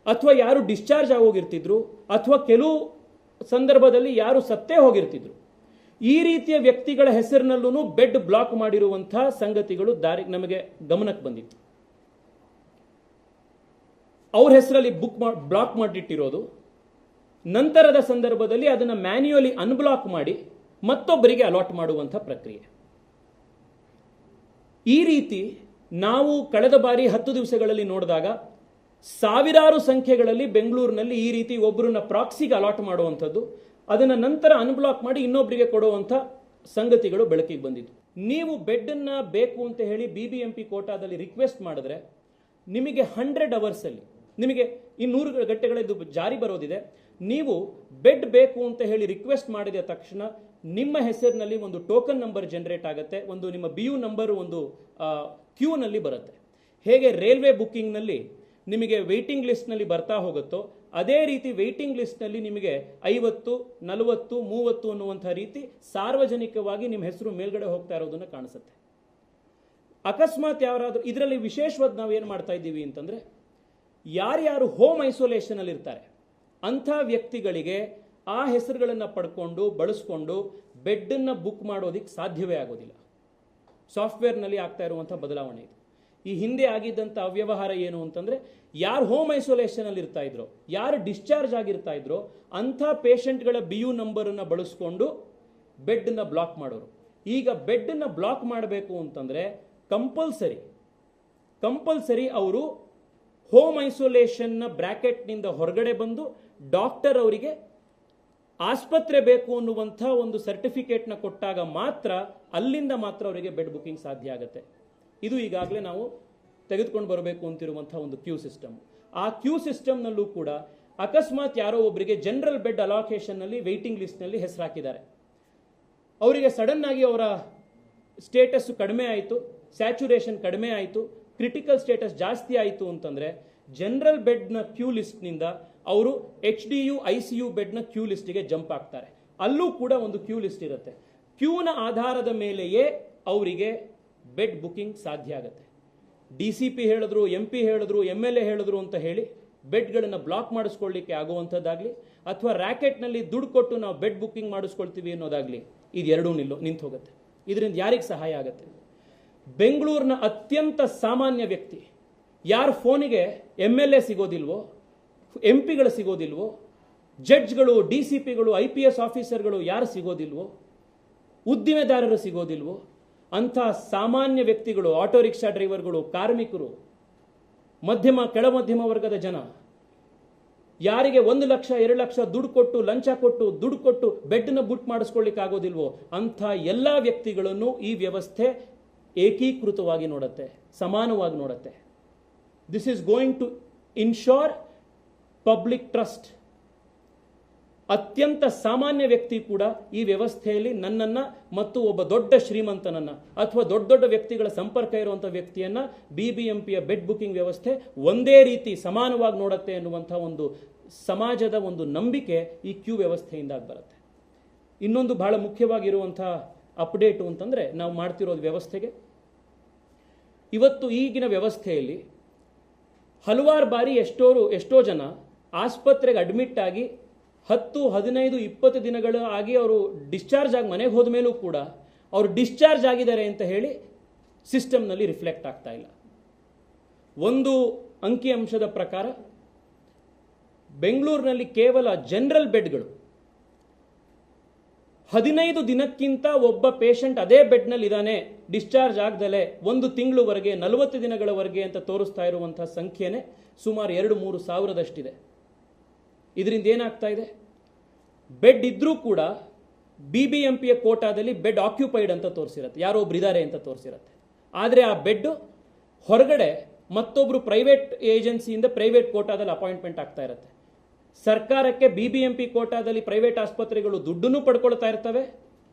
ಅಥವಾ ಯಾರು ಡಿಸ್ಚಾರ್ಜ್ ಆಗೋಗಿರ್ತಿದ್ರು ಅಥವಾ ಕೆಲವು ಸಂದರ್ಭದಲ್ಲಿ ಯಾರು ಸತ್ತೇ ಹೋಗಿರ್ತಿದ್ರು, ಈ ರೀತಿಯ ವ್ಯಕ್ತಿಗಳ ಹೆಸರಿನಲ್ಲೂ ಬೆಡ್ ಬ್ಲಾಕ್ ಮಾಡಿರುವಂತಹ ಸಂಗತಿಗಳು ನಮಗೆ ಗಮನಕ್ಕೆ ಬಂದಿತ್ತು. ಅವ್ರ ಹೆಸರಲ್ಲಿ ಬ್ಲಾಕ್ ಮಾಡಿಟ್ಟಿರೋದು, ನಂತರದ ಸಂದರ್ಭದಲ್ಲಿ ಅದನ್ನು ಮ್ಯಾನ್ಯುಯಲಿ ಅನ್ಬ್ಲಾಕ್ ಮಾಡಿ ಮತ್ತೊಬ್ಬರಿಗೆ ಅಲಾಟ್ ಮಾಡುವಂಥ ಪ್ರಕ್ರಿಯೆ. ಈ ರೀತಿ ನಾವು ಕಳೆದ ಬಾರಿ 10 ದಿವಸಗಳಲ್ಲಿ ನೋಡಿದಾಗ ಸಾವಿರಾರು ಸಂಖ್ಯೆಗಳಲ್ಲಿ ಬೆಂಗಳೂರಿನಲ್ಲಿ ಈ ರೀತಿ ಒಬ್ಬರನ್ನ ಪ್ರಾಕ್ಸಿಗೆ ಅಲಾಟ್ ಮಾಡುವಂಥದ್ದು, ಅದನ್ನು ನಂತರ ಅನ್ಬ್ಲಾಕ್ ಮಾಡಿ ಇನ್ನೊಬ್ಬರಿಗೆ ಕೊಡುವಂಥ ಸಂಗತಿಗಳು ಬೆಳಕಿಗೆ ಬಂದಿದ್ದು. ನೀವು ಬೆಡ್ಡನ್ನು ಬೇಕು ಅಂತ ಹೇಳಿ BBMP ಕೋಟಾದಲ್ಲಿ ರಿಕ್ವೆಸ್ಟ್ ಮಾಡಿದ್ರೆ ನಿಮಗೆ 100 ಅವರ್ಸಲ್ಲಿ, ನಿಮಗೆ 100 ಗಂಟೆಗಳಿದ್ದು ಜಾರಿ ಬರೋದಿದೆ, ನೀವು ಬೆಡ್ ಬೇಕು ಅಂತ ಹೇಳಿ ರಿಕ್ವೆಸ್ಟ್ ಮಾಡಿದ ತಕ್ಷಣ ನಿಮ್ಮ ಹೆಸರಿನಲ್ಲಿ ಒಂದು ಟೋಕನ್ ನಂಬರ್ ಜನರೇಟ್ ಆಗುತ್ತೆ, ಒಂದು ನಿಮ್ಮ BU ನಂಬರ್ ಒಂದು ಕ್ಯೂನಲ್ಲಿ ಬರುತ್ತೆ. ಹೇಗೆ ರೈಲ್ವೆ ಬುಕ್ಕಿಂಗ್ನಲ್ಲಿ ನಿಮಗೆ ವೆಯ್ಟಿಂಗ್ ಲಿಸ್ಟ್ನಲ್ಲಿ ಬರ್ತಾ ಹೋಗುತ್ತೋ ಅದೇ ರೀತಿ ವೆಯ್ಟಿಂಗ್ ಲಿಸ್ಟ್ನಲ್ಲಿ ನಿಮಗೆ 50, 40, 30 ಅನ್ನುವಂಥ ರೀತಿ ಸಾರ್ವಜನಿಕವಾಗಿ ನಿಮ್ಮ ಹೆಸರು ಮೇಲ್ಗಡೆ ಹೋಗ್ತಾ ಇರೋದನ್ನು ಕಾಣಿಸುತ್ತೆ. ಅಕಸ್ಮಾತ್ ಯಾರಾದರೂ ಇದರಲ್ಲಿ ವಿಶೇಷವಾದ ನಾವು ಏನು ಮಾಡ್ತಾ ಇದ್ದೀವಿ ಅಂತಂದ್ರೆ, ಯಾರ್ಯಾರು ಹೋಮ್ ಐಸೋಲೇಷನ್ ಅಲ್ಲಿ ಇರ್ತಾರೆ ಅಂಥ ವ್ಯಕ್ತಿಗಳಿಗೆ ಆ ಹೆಸರುಗಳನ್ನು ಪಡ್ಕೊಂಡು ಬಳಸ್ಕೊಂಡು ಬೆಡ್ಡನ್ನು ಬುಕ್ ಮಾಡೋದಿಕ್ಕೆ ಸಾಧ್ಯವೇ ಆಗೋದಿಲ್ಲ. ಸಾಫ್ಟ್ವೇರ್ನಲ್ಲಿ ಆಗ್ತಾ ಇರುವಂಥ ಬದಲಾವಣೆ ಇದು. ಈ ಹಿಂದೆ ಆಗಿದ್ದಂಥ ಅವ್ಯವಹಾರ ಏನು ಅಂತಂದ್ರೆ, ಯಾರು ಹೋಮ್ ಐಸೋಲೇಷನ್ ಅಲ್ಲಿ ಇರ್ತಾ ಇದ್ರೋ, ಯಾರು ಡಿಸ್ಚಾರ್ಜ್ ಆಗಿರ್ತಾ ಇದ್ರೋ ಅಂಥ ಪೇಷಂಟ್ಗಳ BU ನಂಬರನ್ನು ಬಳಸ್ಕೊಂಡು ಬೆಡ್ನ ಬ್ಲಾಕ್ ಮಾಡೋರು. ಈಗ ಬೆಡ್ನ ಬ್ಲಾಕ್ ಮಾಡಬೇಕು ಅಂತಂದ್ರೆ ಕಂಪಲ್ಸರಿ ಅವರು ಹೋಮ್ ಐಸೋಲೇಷನ್ನ ಬ್ರಾಕೆಟ್ನಿಂದ ಹೊರಗಡೆ ಬಂದು ಡಾಕ್ಟರ್ ಅವರಿಗೆ ಆಸ್ಪತ್ರೆ ಬೇಕು ಅನ್ನುವಂಥ ಒಂದು ಸರ್ಟಿಫಿಕೇಟ್ನ ಕೊಟ್ಟಾಗ ಮಾತ್ರ ಅಲ್ಲಿಂದ ಮಾತ್ರ ಅವರಿಗೆ ಬೆಡ್ ಬುಕಿಂಗ್ ಸಾಧ್ಯ ಆಗುತ್ತೆ. ಇದು ಈಗಾಗಲೇ ನಾವು ತೆಗೆದುಕೊಂಡು ಬರಬೇಕು ಅಂತಿರುವಂಥ ಒಂದು ಕ್ಯೂ ಸಿಸ್ಟಮ್. ಆ ಕ್ಯೂ ಸಿಸ್ಟಮ್ನಲ್ಲೂ ಕೂಡ ಅಕಸ್ಮಾತ್ ಯಾರೋ ಒಬ್ಬರಿಗೆ ಜನರಲ್ ಬೆಡ್ ಅಲಾಕೇಶನ್ನಲ್ಲಿ ವೆಯ್ಟಿಂಗ್ ಲಿಸ್ಟ್ನಲ್ಲಿ ಹೆಸರು ಹಾಕಿದ್ದಾರೆ, ಅವರಿಗೆ ಸಡನ್ ಆಗಿ ಅವರ ಸ್ಟೇಟಸ್ ಕಡಿಮೆ ಆಯಿತು, ಸ್ಯಾಚುರೇಷನ್ ಕಡಿಮೆ ಆಯಿತು, ಕ್ರಿಟಿಕಲ್ ಸ್ಟೇಟಸ್ ಜಾಸ್ತಿ ಆಯಿತು ಅಂತಂದರೆ ಜನರಲ್ ಬೆಡ್ನ ಕ್ಯೂ ಲಿಸ್ಟ್ನಿಂದ ಅವರು HDU ICU ಬೆಡ್ನ ಕ್ಯೂ ಲಿಸ್ಟಿಗೆ ಜಂಪ್ ಆಗ್ತಾರೆ. ಅಲ್ಲೂ ಕೂಡ ಒಂದು ಕ್ಯೂ ಲಿಸ್ಟ್ ಇರುತ್ತೆ. ಕ್ಯೂನ ಆಧಾರದ ಮೇಲೆಯೇ ಅವರಿಗೆ ಬೆಡ್ ಬುಕಿಂಗ್ ಸಾಧ್ಯ ಆಗುತ್ತೆ. DCP ಹೇಳಿದ್ರು, MP ಹೇಳಿದ್ರು, MLA ಹೇಳಿದ್ರು ಅಂತ ಹೇಳಿ ಬೆಡ್ಗಳನ್ನು ಬ್ಲಾಕ್ ಮಾಡಿಸ್ಕೊಳ್ಳಿಕ್ಕೆ ಆಗುವಂಥದ್ದಾಗಲಿ ಅಥವಾ ರ್ಯಾಕೆಟ್ನಲ್ಲಿ ದುಡ್ಡು ಕೊಟ್ಟು ನಾವು ಬೆಡ್ ಬುಕಿಂಗ್ ಮಾಡಿಸ್ಕೊಳ್ತೀವಿ ಅನ್ನೋದಾಗಲಿ, ಇದೆರಡೂ ನಿಂತು ಹೋಗುತ್ತೆ. ಇದರಿಂದ ಯಾರಿಗೆ ಸಹಾಯ ಆಗುತ್ತೆ? ಬೆಂಗಳೂರಿನ ಅತ್ಯಂತ ಸಾಮಾನ್ಯ ವ್ಯಕ್ತಿ, ಯಾರ ಫೋನಿಗೆ MLA ಸಿಗೋದಿಲ್ವೋ, MP ಗಳು ಸಿಗೋದಿಲ್ವೋ, ಜಡ್ಜ್ಗಳು, DCPಗಳು, IPS ಆಫೀಸರ್ಗಳು ಯಾರು ಸಿಗೋದಿಲ್ವೋ, ಉದ್ದಿಮೆದಾರರು ಸಿಗೋದಿಲ್ವೋ, ಅಂಥ ಸಾಮಾನ್ಯ ವ್ಯಕ್ತಿಗಳು, ಆಟೋ ರಿಕ್ಷಾ ಡ್ರೈವರ್ಗಳು, ಕಾರ್ಮಿಕರು, ಕೆಳ ಮಧ್ಯಮ ವರ್ಗದ ಜನ, ಯಾರಿಗೆ 1 ಲಕ್ಷ 2 ಲಕ್ಷ ದುಡ್ಡು ಕೊಟ್ಟು ಲಂಚ ಕೊಟ್ಟು ದುಡ್ಡು ಕೊಟ್ಟು ಬೆಡ್ನ ಬುಕ್ ಮಾಡಿಸ್ಕೊಳ್ಳಿಕ್ಕೆ ಆಗೋದಿಲ್ವೋ ಅಂಥ ಎಲ್ಲ ವ್ಯಕ್ತಿಗಳನ್ನು ಈ ವ್ಯವಸ್ಥೆ ಏಕೀಕೃತವಾಗಿ ನೋಡುತ್ತೆ, ಸಮಾನವಾಗಿ ನೋಡುತ್ತೆ. This is going to ensure public trust. ಅತ್ಯಂತ ಸಾಮಾನ್ಯ ವ್ಯಕ್ತಿ ಕೂಡ ಈ ವ್ಯವಸ್ಥೆಯಲ್ಲಿ ನನ್ನನ್ನು ಮತ್ತು ಒಬ್ಬ ದೊಡ್ಡ ಶ್ರೀಮಂತನನ್ನ ಅಥವಾ ದೊಡ್ಡ ವ್ಯಕ್ತಿಗಳ ಸಂಪರ್ಕ ಇರುವಂಥ ವ್ಯಕ್ತಿಯನ್ನ BBMPಯ ಬೆಡ್ ಬುಕಿಂಗ್ ವ್ಯವಸ್ಥೆ ಒಂದೇ ರೀತಿ ಸಮಾನವಾಗಿ ನೋಡುತ್ತೆ ಎನ್ನುವಂಥ ಒಂದು ಸಮಾಜದ ಒಂದು ನಂಬಿಕೆ ಈ ಕ್ಯೂ ವ್ಯವಸ್ಥೆಯಿಂದ ಬರುತ್ತೆ. ಇನ್ನೊಂದು ಬಹಳ ಮುಖ್ಯವಾಗಿರುವಂಥ ಅಪ್ಡೇಟು ಅಂತಂದರೆ, ನಾವು ಮಾಡ್ತಿರೋದು ವ್ಯವಸ್ಥೆಗೆ ಇವತ್ತು ಈಗಿನ ವ್ಯವಸ್ಥೆಯಲ್ಲಿ ಹಲವಾರು ಬಾರಿ ಎಷ್ಟೋ ಜನ ಆಸ್ಪತ್ರೆಗೆ ಅಡ್ಮಿಟ್ ಆಗಿ 10, 15, 20 ದಿನಗಳು ಆಗಿ ಅವರು ಡಿಸ್ಚಾರ್ಜ್ ಆಗಿ ಮನೆಗೆ ಹೋದ ಮೇಲೂ ಕೂಡ ಅವರು ಡಿಸ್ಚಾರ್ಜ್ ಆಗಿದ್ದಾರೆ ಅಂತ ಹೇಳಿ ಸಿಸ್ಟಮ್ನಲ್ಲಿ ರಿಫ್ಲೆಕ್ಟ್ ಆಗ್ತಾ ಇಲ್ಲ. ಒಂದು ಅಂಕಿಅಂಶದ ಪ್ರಕಾರ ಬೆಂಗಳೂರಿನಲ್ಲಿ ಕೇವಲ ಜನರಲ್ ಬೆಡ್ಗಳು 15 ದಿನಕ್ಕಿಂತ ಒಬ್ಬ ಪೇಷಂಟ್ ಅದೇ ಬೆಡ್ನಲ್ಲಿ ಇದ್ದಾನೆ, ಡಿಸ್ಚಾರ್ಜ್ ಆಗದಲೆ 1 ತಿಂಗಳವರೆಗೆ 40 ದಿನಗಳವರೆಗೆ ಅಂತ ತೋರಿಸ್ತಾ ಇರುವಂತಹ ಸಂಖ್ಯೆನೇ ಸುಮಾರು 2-3 ಸಾವಿರದಷ್ಟಿದೆ. ಇದರಿಂದ ಏನಾಗ್ತಾ ಇದೆ? ಬೆಡ್ ಇದ್ರೂ ಕೂಡ BBMPಯ ಕೋಟಾದಲ್ಲಿ ಬೆಡ್ ಆಕ್ಯುಪೈಡ್ ಅಂತ ತೋರಿಸಿರುತ್ತೆ, ಯಾರೋ ಒಬ್ರು ಇದ್ದಾರೆ ಅಂತ ತೋರಿಸಿರುತ್ತೆ. ಆದರೆ ಆ ಬೆಡ್ ಹೊರಗಡೆ ಮತ್ತೊಬ್ರು ಪ್ರೈವೇಟ್ ಏಜೆನ್ಸಿಯಿಂದ ಪ್ರೈವೇಟ್ ಕೋಟಾದಲ್ಲಿ ಅಪಾಯಿಂಟ್ಮೆಂಟ್ ಆಗ್ತಾ ಇರುತ್ತೆ. ಸರ್ಕಾರಕ್ಕೆ BBMP ಕೋಟಾದಲ್ಲಿ ಪ್ರೈವೇಟ್ ಆಸ್ಪತ್ರೆಗಳು ದುಡ್ಡನ್ನು ಪಡ್ಕೊಳ್ತಾ ಇರ್ತವೆ,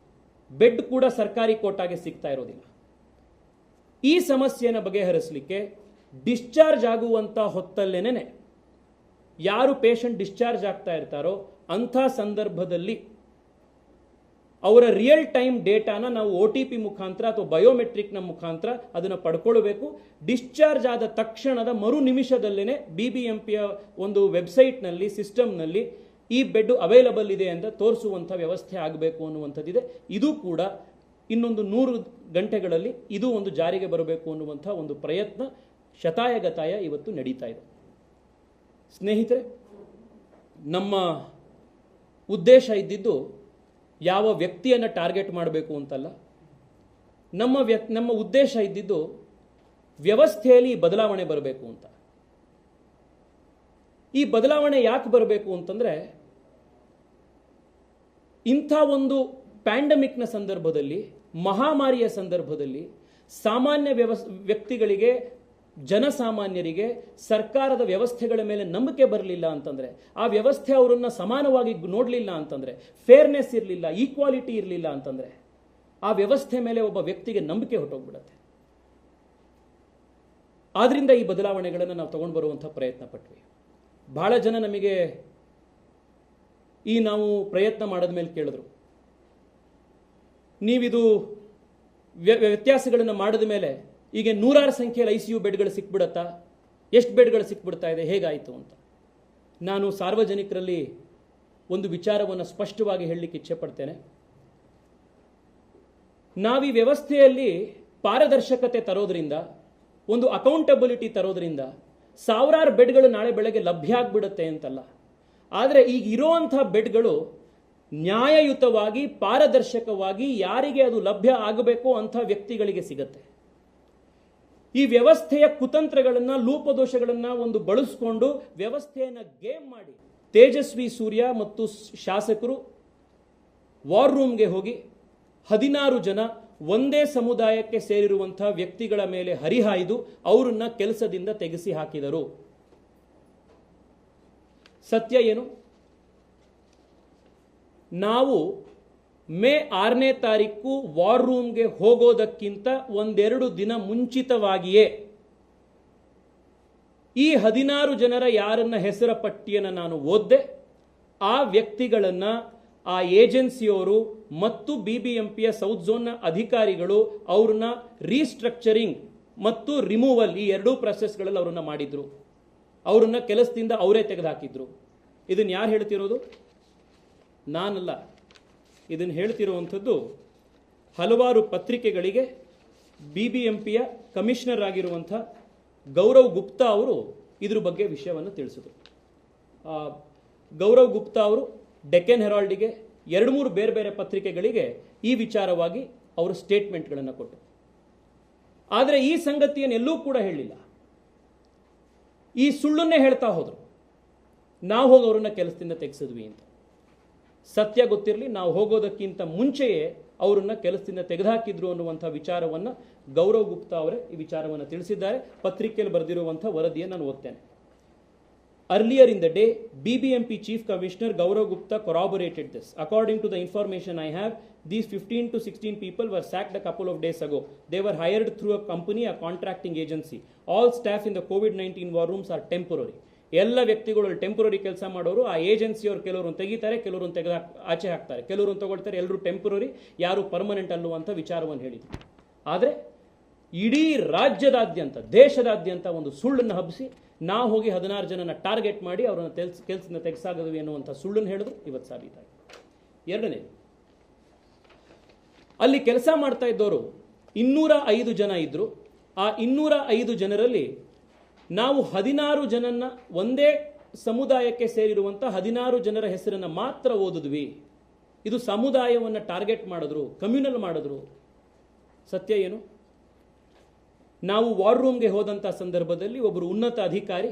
ಬೆಡ್ ಕೂಡ ಸರ್ಕಾರಿ ಕೋಟಾಗೆ ಸಿಗ್ತಾ ಇರೋದಿಲ್ಲ. ಈ ಸಮಸ್ಯೆಯನ್ನು ಬಗೆಹರಿಸಲಿಕ್ಕೆ ಡಿಸ್ಚಾರ್ಜ್ ಆಗುವಂಥ ಹೊತ್ತಲ್ಲೇನೆ ಯಾರು ಪೇಷಂಟ್ ಡಿಸ್ಚಾರ್ಜ್ ಆಗ್ತಾ ಇರ್ತಾರೋ ಅಂಥ ಸಂದರ್ಭದಲ್ಲಿ ಅವರ ರಿಯಲ್ ಟೈಮ್ ಡೇಟಾನ ನಾವು OTP ಮುಖಾಂತರ ಅಥವಾ ಬಯೋಮೆಟ್ರಿಕ್ನ ಮುಖಾಂತರ ಅದನ್ನು ಪಡ್ಕೊಳ್ಬೇಕು. ಡಿಸ್ಚಾರ್ಜ್ ಆದ ತಕ್ಷಣದ ಮರು ನಿಮಿಷದಲ್ಲೇ BBMPಯ ಒಂದು ವೆಬ್ಸೈಟ್ನಲ್ಲಿ ಸಿಸ್ಟಮ್ನಲ್ಲಿ ಈ ಬೆಡ್ ಅವೈಲಬಲ್ ಇದೆ ಅಂತ ತೋರಿಸುವಂಥ ವ್ಯವಸ್ಥೆ ಆಗಬೇಕು ಅನ್ನುವಂಥದ್ದಿದೆ. ಇದು ಕೂಡ ಇನ್ನೊಂದು 100 ಗಂಟೆಗಳಲ್ಲಿ ಇದು ಒಂದು ಜಾರಿಗೆ ಬರಬೇಕು ಅನ್ನುವಂಥ ಒಂದು ಪ್ರಯತ್ನ ಶತಾಯಗತಾಯ ಇವತ್ತು ನಡೀತಾ ಇದೆ. ಸ್ನೇಹಿತರೆ, ನಮ್ಮ ಉದ್ದೇಶ ಇದ್ದಿದ್ದು ಯಾವ ವ್ಯಕ್ತಿಯನ್ನು ಟಾರ್ಗೆಟ್ ಮಾಡಬೇಕು ಅಂತಲ್ಲ. ನಮ್ಮ ಉದ್ದೇಶ ಇದ್ದಿದ್ದು ವ್ಯವಸ್ಥೆಯಲ್ಲಿ ಬದಲಾವಣೆ ಬರಬೇಕು ಅಂತ. ಈ ಬದಲಾವಣೆ ಯಾಕೆ ಬರಬೇಕು ಅಂತಂದ್ರೆ, ಇಂಥ ಒಂದು ಪ್ಯಾಂಡಮಿಕ್ನ ಸಂದರ್ಭದಲ್ಲಿ, ಮಹಾಮಾರಿಯ ಸಂದರ್ಭದಲ್ಲಿ ಸಾಮಾನ್ಯ ವ್ಯಕ್ತಿಗಳಿಗೆ, ಜನಸಾಮಾನ್ಯರಿಗೆ ಸರ್ಕಾರದ ವ್ಯವಸ್ಥೆಗಳ ಮೇಲೆ ನಂಬಿಕೆ ಬರಲಿಲ್ಲ ಅಂತಂದ್ರೆ, ಆ ವ್ಯವಸ್ಥೆ ಅವರನ್ನ ಸಮಾನವಾಗಿ ನೋಡಲಿಲ್ಲ ಅಂತಂದ್ರೆ, ಫೇರ್ನೆಸ್ ಇರಲಿಲ್ಲ, ಈಕ್ವಾಲಿಟಿ ಇರಲಿಲ್ಲ ಅಂತಂದ್ರೆ, ಆ ವ್ಯವಸ್ಥೆ ಮೇಲೆ ಒಬ್ಬ ವ್ಯಕ್ತಿಗೆ ನಂಬಿಕೆ ಹೊರಟೋಗ್ಬಿಡುತ್ತೆ. ಆದ್ರಿಂದ ಈ ಬದಲಾವಣೆಗಳನ್ನು ನಾವು ತಗೊಂಡು ಬರುವಂಥ ಪ್ರಯತ್ನ ಪಟ್ವಿ. ಬಹಳ ಜನ ನಮಗೆ ನಾವು ಪ್ರಯತ್ನ ಮಾಡಿದ ಮೇಲೆ ಕೇಳಿದ್ರು, ನೀವಿದು ವ್ಯತ್ಯಾಸಗಳನ್ನು ಮಾಡಿದ ಮೇಲೆ ಈಗ 100 ಸಂಖ್ಯೆಯಲ್ಲಿ ICU ಬೆಡ್ಗಳು ಸಿಕ್ಬಿಡತ್ತಾ, ಎಷ್ಟು ಬೆಡ್ಗಳು ಸಿಕ್ಬಿಡ್ತಾ ಇದೆ, ಹೇಗಾಯಿತು ಅಂತ. ನಾನು ಸಾರ್ವಜನಿಕರಲ್ಲಿ ಒಂದು ವಿಚಾರವನ್ನು ಸ್ಪಷ್ಟವಾಗಿ ಹೇಳಲಿಕ್ಕೆ ಇಚ್ಛೆ ಪಡ್ತೇನೆ. ನಾವೀ ವ್ಯವಸ್ಥೆಯಲ್ಲಿ ಪಾರದರ್ಶಕತೆ ತರೋದ್ರಿಂದ, ಒಂದು ಅಕೌಂಟಬಿಲಿಟಿ ತರೋದ್ರಿಂದ ಸಾವಿರಾರು ಬೆಡ್ಗಳು ನಾಳೆ ಬೆಳಗ್ಗೆ ಲಭ್ಯ ಆಗ್ಬಿಡುತ್ತೆ ಅಂತಲ್ಲ. ಆದರೆ ಈಗ ಇರೋವಂಥ ಬೆಡ್ಗಳು ನ್ಯಾಯಯುತವಾಗಿ, ಪಾರದರ್ಶಕವಾಗಿ ಯಾರಿಗೆ ಅದು ಲಭ್ಯ ಆಗಬೇಕೋ ಅಂಥ ವ್ಯಕ್ತಿಗಳಿಗೆ ಸಿಗತ್ತೆ. ಈ ವ್ಯವಸ್ಥೆಯ ಕುತಂತ್ರಗಳನ್ನ, ಲೋಪದೋಷಗಳನ್ನ ಒಂದು ಬಳಸಿಕೊಂಡು ವ್ಯವಸ್ಥೆಯನ್ನ ಗೇಮ್ ಮಾಡಿ ತೇಜಸ್ವಿ ಸೂರ್ಯ ಮತ್ತು ಶಾಸಕರು ವಾರ್ ರೂಮ್ಗೆ ಹೋಗಿ 16 ಜನ ಒಂದೇ ಸಮುದಾಯಕ್ಕೆ ಸೇರಿರುವಂತಹ ವ್ಯಕ್ತಿಗಳ ಮೇಲೆ ಹರಿಹಾಯ್ದು ಅವರನ್ನ ಕೆಲಸದಿಂದ ತೆಗೆಸಿ ಹಾಕಿದರು. ಸತ್ಯ ಏನು? ನಾವು ಮೇ 6ನೇ ತಾರೀಕು ವಾರ್ ರೂಮ್ಗೆ ಹೋಗೋದಕ್ಕಿಂತ 1-2 ದಿನ ಮುಂಚಿತವಾಗಿಯೇ ಈ 16 ಜನರ ಯಾರನ್ನ ಹೆಸರ ಪಟ್ಟಿಯನ್ನು ನಾನು ಓದ್ದೆ, ಆ ವ್ಯಕ್ತಿಗಳನ್ನ ಆ ಏಜೆನ್ಸಿಯವರು ಮತ್ತು BBMPಯ ಸೌತ್ ಝೋನ್ನ ಅಧಿಕಾರಿಗಳು ಅವ್ರನ್ನ ರೀಸ್ಟ್ರಕ್ಚರಿಂಗ್ ಮತ್ತು ರಿಮೂವಲ್, ಈ 2 ಪ್ರೊಸೆಸ್ಗಳಲ್ಲಿ ಅವರನ್ನ ಮಾಡಿದ್ರು. ಅವರನ್ನ ಕೆಲಸದಿಂದ ಅವರೇ ತೆಗೆದುಹಾಕಿದ್ರು. ಇದನ್ನು ಯಾರು ಹೇಳ್ತಿರೋದು? ನಾನಲ್ಲ. ಇದನ್ನು ಹೇಳ್ತಿರುವಂಥದ್ದು ಹಲವಾರು ಪತ್ರಿಕೆಗಳಿಗೆ BBMPಯ ಕಮಿಷನರ್ ಆಗಿರುವಂಥ ಗೌರವ್ ಗುಪ್ತಾ ಅವರು ಇದ್ರ ಬಗ್ಗೆ ವಿಷಯವನ್ನು ತಿಳಿಸಿದರು. ಗೌರವ್ ಗುಪ್ತಾ ಅವರು ಡೆಕ್ಕನ್ ಹೆರಾಲ್ಡ್ಗೆ, 2-3 ಬೇರೆ ಬೇರೆ ಪತ್ರಿಕೆಗಳಿಗೆ ಈ ವಿಚಾರವಾಗಿ ಅವರು ಸ್ಟೇಟ್ಮೆಂಟ್ಗಳನ್ನು ಕೊಟ್ಟರು. ಆದರೆ ಈ ಸಂಗತಿಯನ್ನು ಎಲ್ಲೂ ಕೂಡ ಹೇಳಲಿಲ್ಲ. ಈ ಸುಳ್ಳನ್ನೇ ಹೇಳ್ತಾ ಹೋದರು. ನಾವು ಹೋಗಿ ಅವರನ್ನ ಕೆಲಸದಿಂದ ತೆಗೆಸಿದ್ವಿ ಅಂತ. ಸತ್ಯ ಗೊತ್ತಿರಲಿ, ನಾವು ಹೋಗೋದಕ್ಕಿಂತ ಮುಂಚೆಯೇ ಅವರನ್ನ ಕೆಲಸದಿಂದ ತೆಗೆದುಹಾಕಿದ್ರು ಅನ್ನುವಂಥ ವಿಚಾರವನ್ನು ಗೌರವ್ ಗುಪ್ತಾ ಅವರೇ ಈ ವಿಚಾರವನ್ನು ತಿಳಿಸಿದ್ದಾರೆ. ಪತ್ರಿಕೆಯಲ್ಲಿ ಬರೆದಿರುವಂಥ ವರದಿಯನ್ನು ನಾನು ಓದ್ತೇನೆ. Earlier in the day, BBMP Chief Commissioner Gaurav Gupta corroborated this. According to the information I have, these 15 to 16 people were sacked a couple of days ago. They were hired through a company, a contracting agency. All staff in the COVID-19 war rooms are temporary. ಎಲ್ಲ ವ್ಯಕ್ತಿಗಳು ಟೆಂಪರರಿ ಕೆಲಸ ಮಾಡೋರು. ಆ ಏಜೆನ್ಸಿಯವರು ಕೆಲವರನ್ನು ತೆಗಿತಾರೆ, ಕೆಲವರನ್ನು ಆಚೆ ಹಾಕ್ತಾರೆ, ಕೆಲವರನ್ನು ತಗೊಳ್ತಾರೆ. ಎಲ್ಲರೂ ಟೆಂಪರರಿ, ಯಾರು ಪರ್ಮನೆಂಟ್ ಅಲ್ಲುವಂಥ ವಿಚಾರವನ್ನು ಹೇಳಿದ್ರು. ಆದರೆ ಇಡೀ ರಾಜ್ಯದಾದ್ಯಂತ, ದೇಶದಾದ್ಯಂತ ಒಂದು ಸುಳ್ಳನ್ನು ಹಬ್ಬಿಸಿ ನಾವು ಹೋಗಿ 16 ಜನನ ಟಾರ್ಗೆಟ್ ಮಾಡಿ ಅವರನ್ನು ಕೆಲಸದಿಂದ ತೆಗೆಸಾಗದ್ವಿ ಅನ್ನುವಂಥ ಸುಳ್ಳನ್ನು ಹೇಳಿದ್ರು. ಇವತ್ತು ಸಾಬೀತಾಗಿದೆ. ಎರಡನೇ, ಅಲ್ಲಿ ಕೆಲಸ ಮಾಡ್ತಾ ಇದ್ದವರು 205 ಜನ ಇದ್ರು. ಆ 205 ಜನರಲ್ಲಿ ನಾವು 16 ಜನನ್ನ ಒಂದೇ ಸಮುದಾಯಕ್ಕೆ ಸೇರಿರುವಂತಹ 16 ಜನರ ಹೆಸರನ್ನು ಮಾತ್ರ ಓದಿದ್ವಿ. ಇದು ಸಮುದಾಯವನ್ನು ಟಾರ್ಗೆಟ್ ಮಾಡಿದ್ರು, ಕಮ್ಯುನಲ್ ಮಾಡಿದ್ರು. ಸತ್ಯ ಏನು? ನಾವು ವಾರ್ ರೂಮ್ಗೆ ಹೋದಂಥ ಸಂದರ್ಭದಲ್ಲಿ ಒಬ್ಬರು ಉನ್ನತ ಅಧಿಕಾರಿ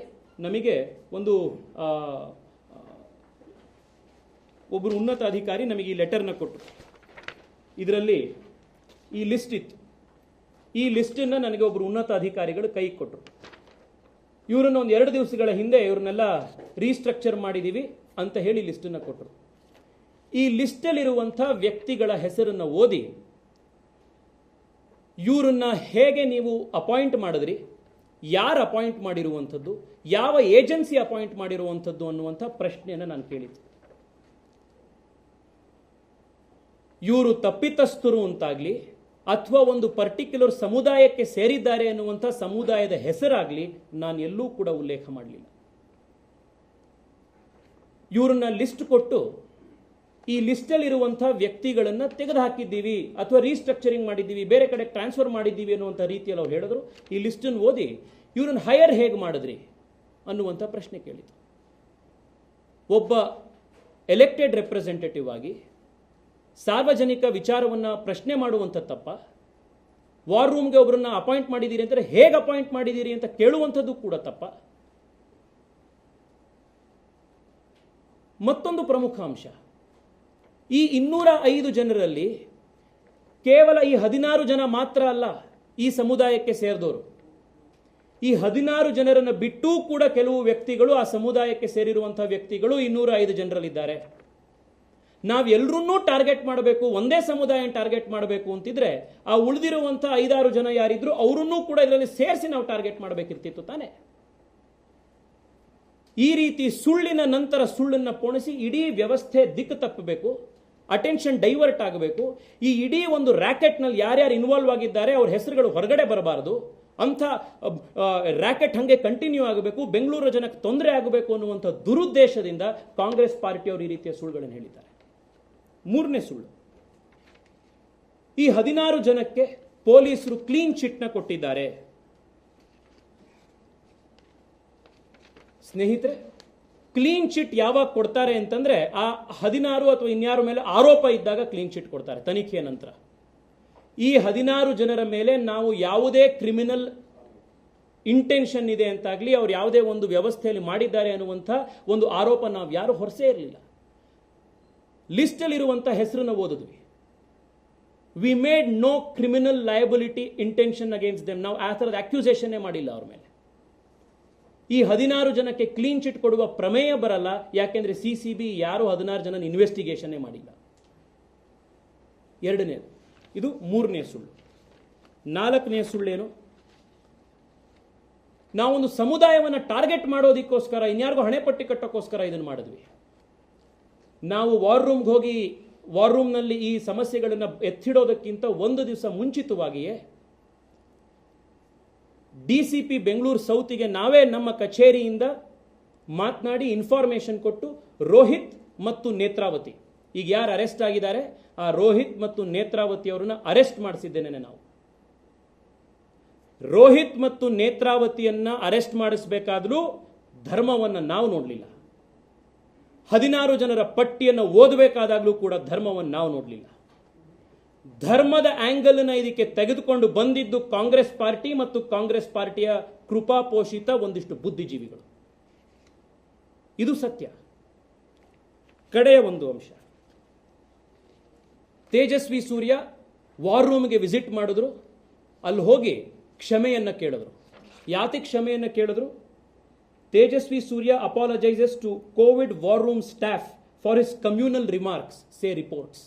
ನಮಗೆ ಈ ಲೆಟರ್ನ ಕೊಟ್ಟರು. ಇದರಲ್ಲಿ ಈ ಲಿಸ್ಟ್ ಇತ್ತು. ಈ ಲಿಸ್ಟನ್ನು ನನಗೆ ಒಬ್ಬರು ಉನ್ನತ ಅಧಿಕಾರಿಗಳು ಕೈಗೆ ಕೊಟ್ಟರು. ಇವರನ್ನು ಒಂದು 2 ದಿವಸಗಳ ಹಿಂದೆ ಇವ್ರನ್ನೆಲ್ಲ ರೀಸ್ಟ್ರಕ್ಚರ್ ಮಾಡಿದ್ದೀವಿ ಅಂತ ಹೇಳಿ ಲಿಸ್ಟನ್ನು ಕೊಟ್ಟರು. ಈ ಲಿಸ್ಟಲ್ಲಿರುವಂಥ ವ್ಯಕ್ತಿಗಳ ಹೆಸರನ್ನು ಓದಿ ಇವರನ್ನ ಹೇಗೆ ನೀವು ಅಪಾಯಿಂಟ್ ಮಾಡಿದ್ರಿ, ಯಾರು ಅಪಾಯಿಂಟ್ ಮಾಡಿರುವಂಥದ್ದು, ಯಾವ ಏಜೆನ್ಸಿ ಅಪಾಯಿಂಟ್ ಮಾಡಿರುವಂಥದ್ದು ಅನ್ನುವಂಥ ಪ್ರಶ್ನೆಯನ್ನು ನಾನು ಕೇಳಿದ್ದೆ. ಇವರು ತಪ್ಪಿತಸ್ಥರು ಅಂತಾಗ್ಲಿ ಅಥವಾ ಒಂದು ಪರ್ಟಿಕ್ಯುಲರ್ ಸಮುದಾಯಕ್ಕೆ ಸೇರಿದ್ದಾರೆ ಅನ್ನುವಂಥ ಸಮುದಾಯದ ಹೆಸರಾಗ್ಲಿ ನಾನು ಎಲ್ಲೂ ಕೂಡ ಉಲ್ಲೇಖ ಮಾಡಲಿಲ್ಲ. ಇವರನ್ನ ಲಿಸ್ಟ್ ಕೊಟ್ಟು ಈ ಲಿಸ್ಟಲ್ಲಿರುವಂಥ ವ್ಯಕ್ತಿಗಳನ್ನು ತೆಗೆದು ಹಾಕಿದ್ದೀವಿ ಅಥವಾ ರೀಸ್ಟ್ರಕ್ಚರಿಂಗ್ ಮಾಡಿದ್ದೀವಿ, ಬೇರೆ ಕಡೆ ಟ್ರಾನ್ಸ್ಫರ್ ಮಾಡಿದ್ದೀವಿ ಅನ್ನುವಂಥ ರೀತಿಯಲ್ಲಿ ಅವ್ರು ಹೇಳಿದ್ರು. ಈ ಲಿಸ್ಟನ್ನು ಓದಿ ಇವ್ರನ್ನ ಹೈಯರ್ ಹೇಗೆ ಮಾಡಿದ್ರಿ ಅನ್ನುವಂಥ ಪ್ರಶ್ನೆ ಕೇಳಿದ್ರು. ಒಬ್ಬ ಎಲೆಕ್ಟೆಡ್ ರೆಪ್ರೆಸೆಂಟೇಟಿವ್ ಆಗಿ ಸಾರ್ವಜನಿಕ ವಿಚಾರವನ್ನು ಪ್ರಶ್ನೆ ಮಾಡುವಂಥ ತಪ್ಪ, ವಾರ್ ರೂಮ್ಗೆ ಒಬ್ಬರನ್ನ ಅಪಾಯಿಂಟ್ ಮಾಡಿದ್ದೀರಿ ಅಂದರೆ ಹೇಗೆ ಅಪಾಯಿಂಟ್ ಮಾಡಿದ್ದೀರಿ ಅಂತ ಕೇಳುವಂಥದ್ದು ಕೂಡ ತಪ್ಪ. ಮತ್ತೊಂದು ಪ್ರಮುಖ ಅಂಶ, ಈ 205 ಜನರಲ್ಲಿ ಕೇವಲ ಈ 16 ಜನ ಮಾತ್ರ ಅಲ್ಲ ಈ ಸಮುದಾಯಕ್ಕೆ ಸೇರಿದವರು. ಈ 16 ಜನರನ್ನು ಬಿಟ್ಟೂ ಕೂಡ ಕೆಲವು ವ್ಯಕ್ತಿಗಳು ಆ ಸಮುದಾಯಕ್ಕೆ ಸೇರಿರುವಂತಹ ವ್ಯಕ್ತಿಗಳು 205 ಜನರಲ್ಲಿದ್ದಾರೆ. ನಾವೆಲ್ಲರನ್ನೂ ಟಾರ್ಗೆಟ್ ಮಾಡಬೇಕು, ಒಂದೇ ಸಮುದಾಯ ಟಾರ್ಗೆಟ್ ಮಾಡಬೇಕು ಅಂತಿದ್ರೆ ಆ ಉಳಿದಿರುವಂಥ 5-6 ಜನ ಯಾರಿದ್ರು ಅವರನ್ನೂ ಕೂಡ ಇದರಲ್ಲಿ ಸೇರಿಸಿ ನಾವು ಟಾರ್ಗೆಟ್ ಮಾಡಬೇಕಿರ್ತಿತ್ತು ತಾನೆ. ಈ ರೀತಿ ಸುಳ್ಳಿನ ನಂತರ ಸುಳ್ಳನ್ನು ಪೋಣಿಸಿ ಇಡೀ ವ್ಯವಸ್ಥೆ ದಿಕ್ಕು ತಪ್ಪಬೇಕು, ಅಟೆನ್ಷನ್ ಡೈವರ್ಟ್ ಆಗಬೇಕು. ಈ ಇಡೀ ಒಂದು ರ್ಯಾಕೆಟ್ನಲ್ಲಿ ಯಾರ್ಯಾರು ಇನ್ವಾಲ್ವ್ ಆಗಿದ್ದಾರೆ ಅವ್ರ ಹೆಸರುಗಳು ಹೊರಗಡೆ ಬರಬಾರದು, ಅಂಥ ರ್ಯಾಕೆಟ್ ಹಂಗೆ ಕಂಟಿನ್ಯೂ ಆಗಬೇಕು, ಬೆಂಗಳೂರು ಜನಕ್ಕೆ ತೊಂದರೆ ಆಗಬೇಕು ಅನ್ನುವಂಥ ದುರುದ್ದೇಶದಿಂದ ಕಾಂಗ್ರೆಸ್ ಪಾರ್ಟಿಯವರು ಈ ರೀತಿಯ ಸುಳ್ಳುಗಳನ್ನು ಹೇಳಿದ್ದಾರೆ. 3ನೇ ಸುಳ್ಳು, ಈ 16 ಜನಕ್ಕೆ ಪೊಲೀಸರು ಕ್ಲೀನ್ ಚಿಟ್ನ ಕೊಟ್ಟಿದ್ದಾರೆ. ಸ್ನೇಹಿತರೆ, ಕ್ಲೀನ್ ಚಿಟ್ ಯಾವಾಗ ಕೊಡ್ತಾರೆ ಅಂತಂದ್ರೆ ಆ 16 ಅಥವಾ ಇನ್ಯಾರ ಮೇಲೆ ಆರೋಪ ಇದ್ದಾಗ ಕ್ಲೀನ್ ಚಿಟ್ ಕೊಡ್ತಾರೆ ತನಿಖೆಯ ನಂತರ. ಈ 16 ಜನರ ಮೇಲೆ ನಾವು ಯಾವುದೇ ಕ್ರಿಮಿನಲ್ ಇಂಟೆನ್ಷನ್ ಇದೆ ಅಂತಾಗ್ಲಿ, ಅವ್ರು ಯಾವುದೇ ಒಂದು ವ್ಯವಸ್ಥೆಯಲ್ಲಿ ಮಾಡಿದ್ದಾರೆ ಅನ್ನುವಂಥ ಒಂದು ಆರೋಪ ನಾವು ಯಾರು ಹೊರಸೇ ಇರಲಿಲ್ಲ. ಲಿಸ್ಟಲ್ಲಿರುವಂಥ ಹೆಸರನ್ನು ಓದಿದ್ವಿ. We made no criminal liability intention against them. ನಾವು ಆ ಥರದ ಅಕ್ಯೂಸೇಷನ್ನೇ ಮಾಡಿಲ್ಲ ಅವ್ರ ಮೇಲೆ. ಈ 16 ಜನಕ್ಕೆ ಕ್ಲೀನ್ ಚಿಟ್ ಕೊಡುವ ಪ್ರಮೇಯ ಬರಲ್ಲ, ಯಾಕೆಂದ್ರೆ ಸಿಸಿಬಿ ಯಾರು 16 ಜನ ಇನ್ವೆಸ್ಟಿಗೇಷನ್ನೇ ಮಾಡಿಲ್ಲ. 2ನೇದು, ಇದು 3ನೇ ಸುಳ್ಳು. 4ನೇ ಸುಳ್ಳೇನು, ನಾವೊಂದು ಸಮುದಾಯವನ್ನು ಟಾರ್ಗೆಟ್ ಮಾಡೋದಕ್ಕೋಸ್ಕರ ಇನ್ಯಾರಿಗೂ ಹಣೆಪಟ್ಟಿ ಕಟ್ಟೋಕ್ಕೋಸ್ಕರ ಇದನ್ನು ಮಾಡಿದ್ವಿ. ನಾವು ವಾರ್ ರೂಮ್ಗೆ ಹೋಗಿ ವಾರ್ ರೂಮ್ನಲ್ಲಿ ಈ ಸಮಸ್ಯೆಗಳನ್ನು ಎತ್ತಿಡೋದಕ್ಕಿಂತ 1 ದಿವಸ ಮುಂಚಿತವಾಗಿಯೇ ಡಿಸಿಪಿ ಬೆಂಗಳೂರು ಸೌತಿಗೆ ನಾವೇ ನಮ್ಮ ಕಚೇರಿಯಿಂದ ಮಾತನಾಡಿ ಇನ್ಫಾರ್ಮೇಶನ್ ಕೊಟ್ಟು ರೋಹಿತ್ ಮತ್ತು ನೇತ್ರಾವತಿ, ಈಗ ಯಾರು ಅರೆಸ್ಟ್ ಆಗಿದ್ದಾರೆ ಆ ರೋಹಿತ್ ಮತ್ತು ನೇತ್ರಾವತಿ ಅವರನ್ನ ಅರೆಸ್ಟ್ ಮಾಡಿಸಿದ್ದೇನೆ ನಾವು. ರೋಹಿತ್ ಮತ್ತು ನೇತ್ರಾವತಿಯನ್ನ ಅರೆಸ್ಟ್ ಮಾಡಿಸಬೇಕಾದ್ರೂ ಧರ್ಮವನ್ನು ನಾವು ನೋಡಲಿಲ್ಲ. 16 ಜನರ ಪಟ್ಟಿಯನ್ನು ಓದಬೇಕಾದಾಗಲೂ ಕೂಡ ಧರ್ಮವನ್ನು ನಾವು ನೋಡಲಿಲ್ಲ. ಧರ್ಮದ ಆಂಗಲ್ ನ ಇದಕ್ಕೆ ತೆಗೆದುಕೊಂಡು ಬಂದಿದ್ದು ಕಾಂಗ್ರೆಸ್ ಪಾರ್ಟಿ ಮತ್ತು ಕಾಂಗ್ರೆಸ್ ಪಾರ್ಟಿಯ ಕೃಪಾಪೋಷಿತ ಒಂದಿಷ್ಟು ಬುದ್ಧಿಜೀವಿಗಳು. ಇದು ಸತ್ಯ. ಕಡೆಯ ಒಂದು ಅಂಶ, ತೇಜಸ್ವಿ ಸೂರ್ಯ ವಾರ್ ರೂಮ್ಗೆ ವಿಸಿಟ್ ಮಾಡಿದ್ರು. ಅಲ್ಲಿ ಹೋಗಿ ಕ್ಷಮೆಯನ್ನ ಕೇಳಿದ್ರು. ಯಾತಿಗೆ ಕ್ಷಮೆಯನ್ನ ಕೇಳಿದ್ರು? Tejasvi Surya apologises to COVID war room staff for his communal remarks, say reports.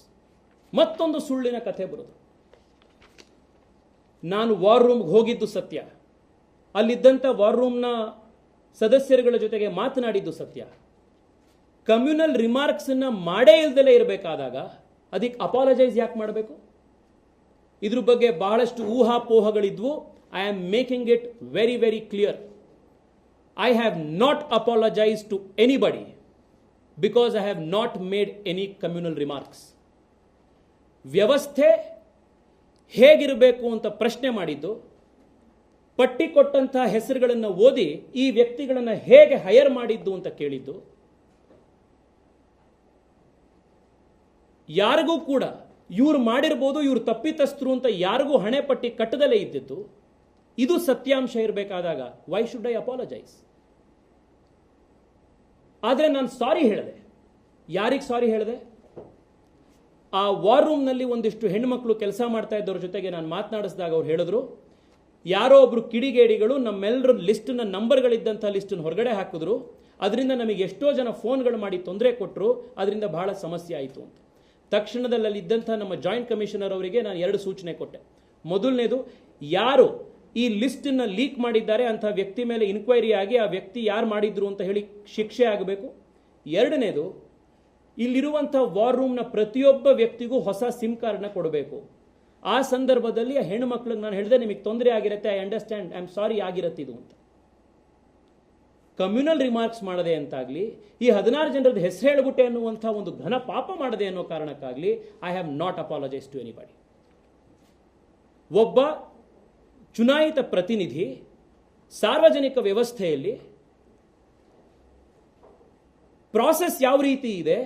ಮತ್ತೊಂದು ಸುಳ್ಳಿನ ಕಥೆ ಬರೋದು. ನಾನು ವಾರ್ ರೂಮ್ಗೆ ಹೋಗಿದ್ದು ಸತ್ಯ, ಅಲ್ಲಿದ್ದಂಥ ವಾರ್ ರೂಮ್ನ ಸದಸ್ಯರುಗಳ ಜೊತೆಗೆ ಮಾತನಾಡಿದ್ದು ಸತ್ಯ. ಕಮ್ಯುನಲ್ ರಿಮಾರ್ಕ್ಸ್ ಅನ್ನ ಮಾಡೇ ಇಲ್ದಲೇ ಇರಬೇಕಾದಾಗ ಅದಕ್ಕೆ ಅಪಾಲಜೈಸ್ ಯಾಕೆ ಮಾಡಬೇಕು? ಇದ್ರ ಬಗ್ಗೆ ಬಹಳಷ್ಟು ಊಹಾಪೋಹಗಳಿದ್ವು. I am making it very very clear. I have not apologized to anybody because I have not made any communal remarks. ವ್ಯವಸ್ಥೆ ಹೇಗಿರಬೇಕು ಅಂತ ಪ್ರಶ್ನೆ ಮಾಡಿದ್ದು ಪಟ್ಟಿ ಕೊಟ್ಟಂತಹ ಹೆಸರುಗಳನ್ನು ಓದಿ ಈ ವ್ಯಕ್ತಿಗಳನ್ನು ಹೇಗೆ ಹೈರ್ ಮಾಡಿದ್ದು ಅಂತ ಕೇಳಿದ್ದು. ಯಾರಿಗೂ ಕೂಡ ಇವ್ರು ಮಾಡಿರ್ಬೋದು, ಇವ್ರು ತಪ್ಪಿತಸ್ಥರು ಅಂತ ಯಾರಿಗೂ ಹಣೆ ಪಟ್ಟಿ ಕಟ್ಟದಲ್ಲೇ ಇದ್ದಿದ್ದು. ಇದು ಸತ್ಯಾಂಶ ಇರಬೇಕಾದಾಗ ವೈ ಶುಡ್ ಐ ಅಪಾಲಜೈಸ್? ಆದರೆ ನಾನು ಸಾರಿ ಹೇಳಿದೆ. ಯಾರಿಗೆ ಸಾರಿ ಹೇಳಿದೆ? ಆ ವಾರ್ ರೂಮ್ನಲ್ಲಿ ಒಂದಿಷ್ಟು ಹೆಣ್ಮಕ್ಳು ಕೆಲಸ ಮಾಡ್ತಾ ಇದ್ದವ್ರ ಜೊತೆಗೆ ನಾನು ಮಾತನಾಡಿಸಿದಾಗ ಅವ್ರು ಹೇಳಿದ್ರು, ಯಾರೋ ಒಬ್ರು ಕಿಡಿಗೇಡಿಗಳು ನಮ್ಮೆಲ್ಲರ ಲಿಸ್ಟ್ನ ನಂಬರ್ಗಳಿದ್ದಂಥ ಲಿಸ್ಟನ್ನು ಹೊರಗಡೆ ಹಾಕಿದ್ರು, ಅದರಿಂದ ನಮಗೆ ಎಷ್ಟೋ ಜನ ಫೋನ್ಗಳು ಮಾಡಿ ತೊಂದರೆ ಕೊಟ್ಟರು, ಅದರಿಂದ ಬಹಳ ಸಮಸ್ಯೆ ಆಯಿತು ಅಂತ. ತಕ್ಷಣದಲ್ಲಿ ಇದ್ದಂಥ ನಮ್ಮ ಜಾಯಿಂಟ್ ಕಮಿಷನರ್ ಅವರಿಗೆ ನಾನು 2 ಸೂಚನೆ ಕೊಟ್ಟೆ. ಮೊದಲನೇದು, ಯಾರು ಈ ಲಿಸ್ಟನ್ನು ಲೀಕ್ ಮಾಡಿದ್ದಾರೆ ಅಂಥ ವ್ಯಕ್ತಿ ಮೇಲೆ ಇನ್ಕ್ವೈರಿ ಆಗಿ ಆ ವ್ಯಕ್ತಿ ಯಾರು ಮಾಡಿದ್ರು ಅಂತ ಹೇಳಿ ಶಿಕ್ಷೆ ಆಗಬೇಕು. ಎರಡನೇದು, ಇಲ್ಲಿರುವಂಥ ವಾರ್ ರೂಮ್ನ ಪ್ರತಿಯೊಬ್ಬ ವ್ಯಕ್ತಿಗೂ ಹೊಸ ಸಿಮ್ ಕಾರ್ಡ್ನ ಕೊಡಬೇಕು. ಆ ಸಂದರ್ಭದಲ್ಲಿ ಆ ಹೆಣ್ಣು ಮಕ್ಕಳಿಗೆ ನಾನು ಹೇಳಿದೆ, ನಿಮಗೆ ತೊಂದರೆ ಆಗಿರುತ್ತೆ, I understand, I am sorry ಆಗಿರುತ್ತೆ ಇದು ಅಂತ. ಕಮ್ಯುನಲ್ ರಿಮಾರ್ಕ್ಸ್ ಮಾಡದೆ ಅಂತಾಗಲಿ, ಈ 16 ಜನರದ್ದು ಹೆಸರು ಹೇಳ್ಬಿಟ್ಟೆ ಅನ್ನುವಂಥ ಒಂದು ಘನ ಪಾಪ ಮಾಡದೆ ಅನ್ನೋ ಕಾರಣಕ್ಕಾಗಲಿ I have not apologise to anybody. ಒಬ್ಬ ಚುನಾಯಿತ ಪ್ರತಿನಿಧಿ ಸಾರ್ವಜನಿಕ ವ್ಯವಸ್ಥೆಯಲ್ಲಿ ಪ್ರಾಸೆಸ್ ಯಾವ ರೀತಿ ಇದೆ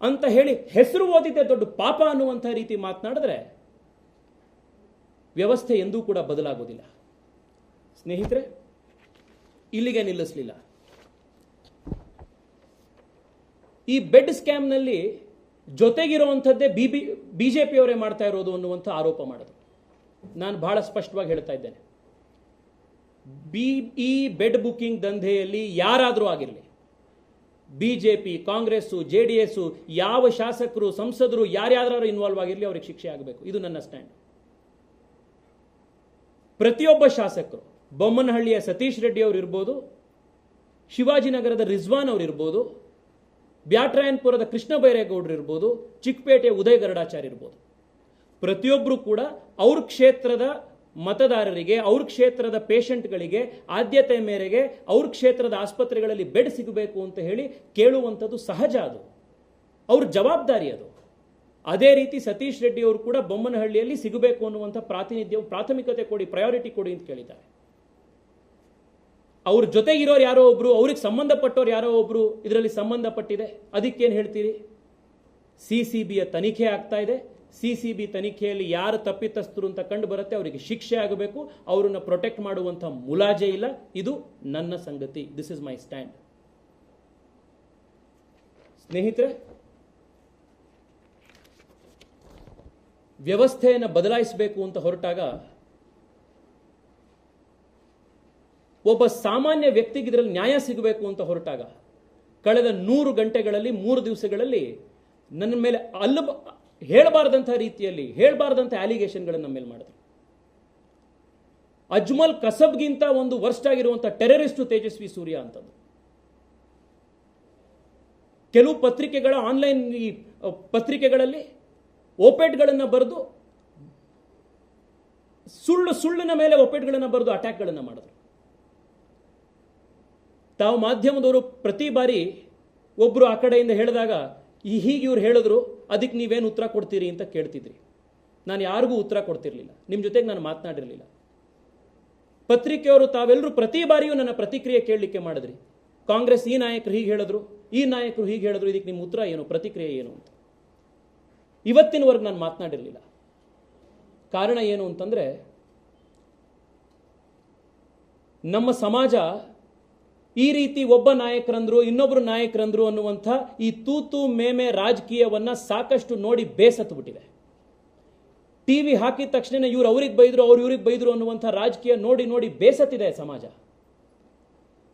ಅಂತ ಹೇಳಿ ಹೆಸರು ಓದಿದ್ದೆ ದೊಡ್ಡ ಪಾಪ ಅನ್ನುವಂಥ ರೀತಿ ಮಾತನಾಡಿದ್ರೆ ವ್ಯವಸ್ಥೆ ಎಂದೂ ಕೂಡ ಬದಲಾಗೋದಿಲ್ಲ. ಸ್ನೇಹಿತರೆ, ಇಲ್ಲಿಗೆ ನಿಲ್ಲಿಸಲಿಲ್ಲ. ಈ ಬೆಡ್ ಸ್ಕ್ಯಾಮ್ನಲ್ಲಿ ಜೊತೆಗಿರುವಂಥದ್ದೇ ಬಿಜೆಪಿಯವರೇ ಮಾಡ್ತಾ ಇರೋದು ಅನ್ನುವಂಥ ಆರೋಪ ಮಾಡಿದ್ರು. ನಾನು ಬಹಳ ಸ್ಪಷ್ಟವಾಗಿ ಹೇಳ್ತಾ ಇದ್ದೇನೆ, ಈ ಬೆಡ್ ಬುಕಿಂಗ್ ದಂಧೆಯಲ್ಲಿ ಯಾರಾದರೂ ಆಗಿರಲಿ, ಬಿಜೆಪಿ, ಕಾಂಗ್ರೆಸ್ಸು, JDS, ಯಾವ ಶಾಸಕರು, ಸಂಸದರು ಯಾರ್ಯಾರು ಇನ್ವಾಲ್ವ್ ಆಗಿರಲಿ ಅವರಿಗೆ ಶಿಕ್ಷೆ ಆಗಬೇಕು. ಇದು ನನ್ನ ಸ್ಟ್ಯಾಂಡ್. ಪ್ರತಿಯೊಬ್ಬ ಶಾಸಕರು, ಬೊಮ್ಮನಹಳ್ಳಿಯ ಸತೀಶ್ ರೆಡ್ಡಿ ಅವರು ಇರ್ಬೋದು, ಶಿವಾಜಿನಗರದ ರಿಜ್ವಾನ್ ಅವರು ಇರ್ಬೋದು, ಬ್ಯಾಟ್ರಾಯನ್ಪುರದ ಕೃಷ್ಣ ಬೈರೇಗೌಡರು ಇರ್ಬೋದು, ಚಿಕ್ಕಪೇಟೆಯ ಉದಯ ಗರುಡಾಚಾರ್ಯ ಇರ್ಬೋದು, ಪ್ರತಿಯೊಬ್ಬರು ಕೂಡ ಅವ್ರ ಕ್ಷೇತ್ರದ ಮತದಾರರಿಗೆ, ಅವ್ರ ಕ್ಷೇತ್ರದ ಪೇಷಂಟ್ಗಳಿಗೆ ಆದ್ಯತೆ ಮೇರೆಗೆ ಅವ್ರ ಕ್ಷೇತ್ರದ ಆಸ್ಪತ್ರೆಗಳಲ್ಲಿ ಬೆಡ್ ಸಿಗಬೇಕು ಅಂತ ಹೇಳಿ ಕೇಳುವಂಥದ್ದು ಸಹಜ. ಅದು ಅವ್ರ ಜವಾಬ್ದಾರಿ. ಅದು ಅದೇ ರೀತಿ ಸತೀಶ್ ರೆಡ್ಡಿ ಅವರು ಕೂಡ ಬೊಮ್ಮನಹಳ್ಳಿಯಲ್ಲಿ ಸಿಗಬೇಕು ಅನ್ನುವಂಥ ಪ್ರಾಥಮಿಕತೆ ಕೊಡಿ, ಪ್ರಯಾರಿಟಿ ಕೊಡಿ ಅಂತ ಕೇಳಿದ್ದಾರೆ. ಅವ್ರ ಜೊತೆಗಿರೋರು ಯಾರೋ ಒಬ್ರು, ಅವ್ರಿಗೆ ಸಂಬಂಧಪಟ್ಟವ್ರು ಯಾರೋ ಒಬ್ರು ಇದರಲ್ಲಿ ಸಂಬಂಧಪಟ್ಟಿದೆ, ಅದಕ್ಕೇನು ಹೇಳ್ತೀರಿ? CCBಯ ತನಿಖೆ ಆಗ್ತಾ ಇದೆ. CCB ತನಿಖೆಯಲ್ಲಿ ಯಾರು ತಪ್ಪಿತಸ್ಥರು ಅಂತ ಕಂಡು ಬರುತ್ತೆ ಅವರಿಗೆ ಶಿಕ್ಷೆ ಆಗಬೇಕು. ಅವರನ್ನ ಪ್ರೊಟೆಕ್ಟ್ ಮಾಡುವಂಥ ಮುಲಾಜೆ ಇಲ್ಲ. ಇದು ನನ್ನ ಸಂಗತಿ. This is my stand. ಸ್ನೇಹಿತರೆ, ವ್ಯವಸ್ಥೆಯನ್ನು ಬದಲಾಯಿಸಬೇಕು ಅಂತ ಹೊರಟಾಗ ಒಬ್ಬ ಸಾಮಾನ್ಯ ವ್ಯಕ್ತಿಗೆ ಇದರಲ್ಲಿ ನ್ಯಾಯ ಸಿಗಬೇಕು ಅಂತ ಹೊರಟಾಗ ಕಳೆದ 100 ಗಂಟೆಗಳಲ್ಲಿ 3 ದಿವಸಗಳಲ್ಲಿ ನನ್ನ ಮೇಲೆ ಹೇಳಬಾರದಂಥ ರೀತಿಯಲ್ಲಿ ಹೇಳಬಾರದಂಥ ಅಲಿಗೇಷನ್ಗಳನ್ನು ನಮ್ಮ ಮೇಲೆ ಮಾಡಿದ್ರು. ಅಜ್ಮಲ್ ಕಸಬ್ಗಿಂತ ಒಂದು ವರ್ಸ್ಟ್ ಆಗಿರುವಂಥ ಟೆರರಿಸ್ಟು ತೇಜಸ್ವಿ ಸೂರ್ಯ ಅಂತದ್ದು. ಕೆಲವು ಪತ್ರಿಕೆಗಳ ಆನ್ಲೈನ್ ಪತ್ರಿಕೆಗಳಲ್ಲಿ ಓಪೆಟ್ಗಳನ್ನು ಬರೆದು ಸುಳ್ಳಿನ ಮೇಲೆ ಓಪೆಟ್ಗಳನ್ನು ಬರೆದು ಅಟ್ಯಾಕ್ಗಳನ್ನು ಮಾಡಿದ್ರು. ತಾವು ಮಾಧ್ಯಮದವರು ಪ್ರತಿ ಬಾರಿ ಒಬ್ಬರು ಆ ಕಡೆಯಿಂದ ಹೇಳಿದಾಗ ಹೀಗೆ ಇವ್ರು ಹೇಳಿದ್ರು, ಅದಕ್ಕೆ ನೀವೇನು ಉತ್ತರ ಕೊಡ್ತೀರಿ ಅಂತ ಕೇಳ್ತಿದ್ರಿ. ನಾನು ಯಾರಿಗೂ ಉತ್ತರ ಕೊಡ್ತಿರ್ಲಿಲ್ಲ, ನಿಮ್ಮ ಜೊತೆಗೆ ನಾನು ಮಾತನಾಡಿರಲಿಲ್ಲ. ಪತ್ರಿಕೆಯವರು ತಾವೆಲ್ಲರೂ ಪ್ರತಿ ಬಾರಿಯೂ ನನ್ನ ಪ್ರತಿಕ್ರಿಯೆ ಕೇಳಲಿಕ್ಕೆ ಮಾಡಿದ್ರಿ. ಕಾಂಗ್ರೆಸ್ ಈ ನಾಯಕರು ಹೀಗೆ ಹೇಳಿದ್ರು, ಈ ನಾಯಕರು ಹೀಗೆ ಹೇಳಿದ್ರು, ಇದಕ್ಕೆ ನಿಮ್ಮ ಉತ್ತರ ಏನು, ಪ್ರತಿಕ್ರಿಯೆ ಏನು ಅಂತ. ಇವತ್ತಿನವರೆಗೆ ನಾನು ಮಾತನಾಡಿರಲಿಲ್ಲ. ಕಾರಣ ಏನು ಅಂತಂದ್ರೆ, ನಮ್ಮ ಸಮಾಜ ಈ ರೀತಿ ಒಬ್ಬ ನಾಯಕರಂದ್ರು ಇನ್ನೊಬ್ರು ನಾಯಕರಂದ್ರು ಅನ್ನುವಂಥ ಈ ತೂತು ಮೇಮೆ ರಾಜಕೀಯವನ್ನ ಸಾಕಷ್ಟು ನೋಡಿ ಬೇಸತ್ತು ಬಿಟ್ಟಿದೆ. ಟಿವಿ ಹಾಕಿದ ತಕ್ಷಣ ಇವ್ರು ಅವ್ರಿಗೆ ಬೈದ್ರು, ಅವ್ರು ಇವ್ರಿಗೆ ಬೈದ್ರು ಅನ್ನುವಂಥ ರಾಜಕೀಯ ನೋಡಿ ನೋಡಿ ಬೇಸತ್ತಿದೆ ಸಮಾಜ.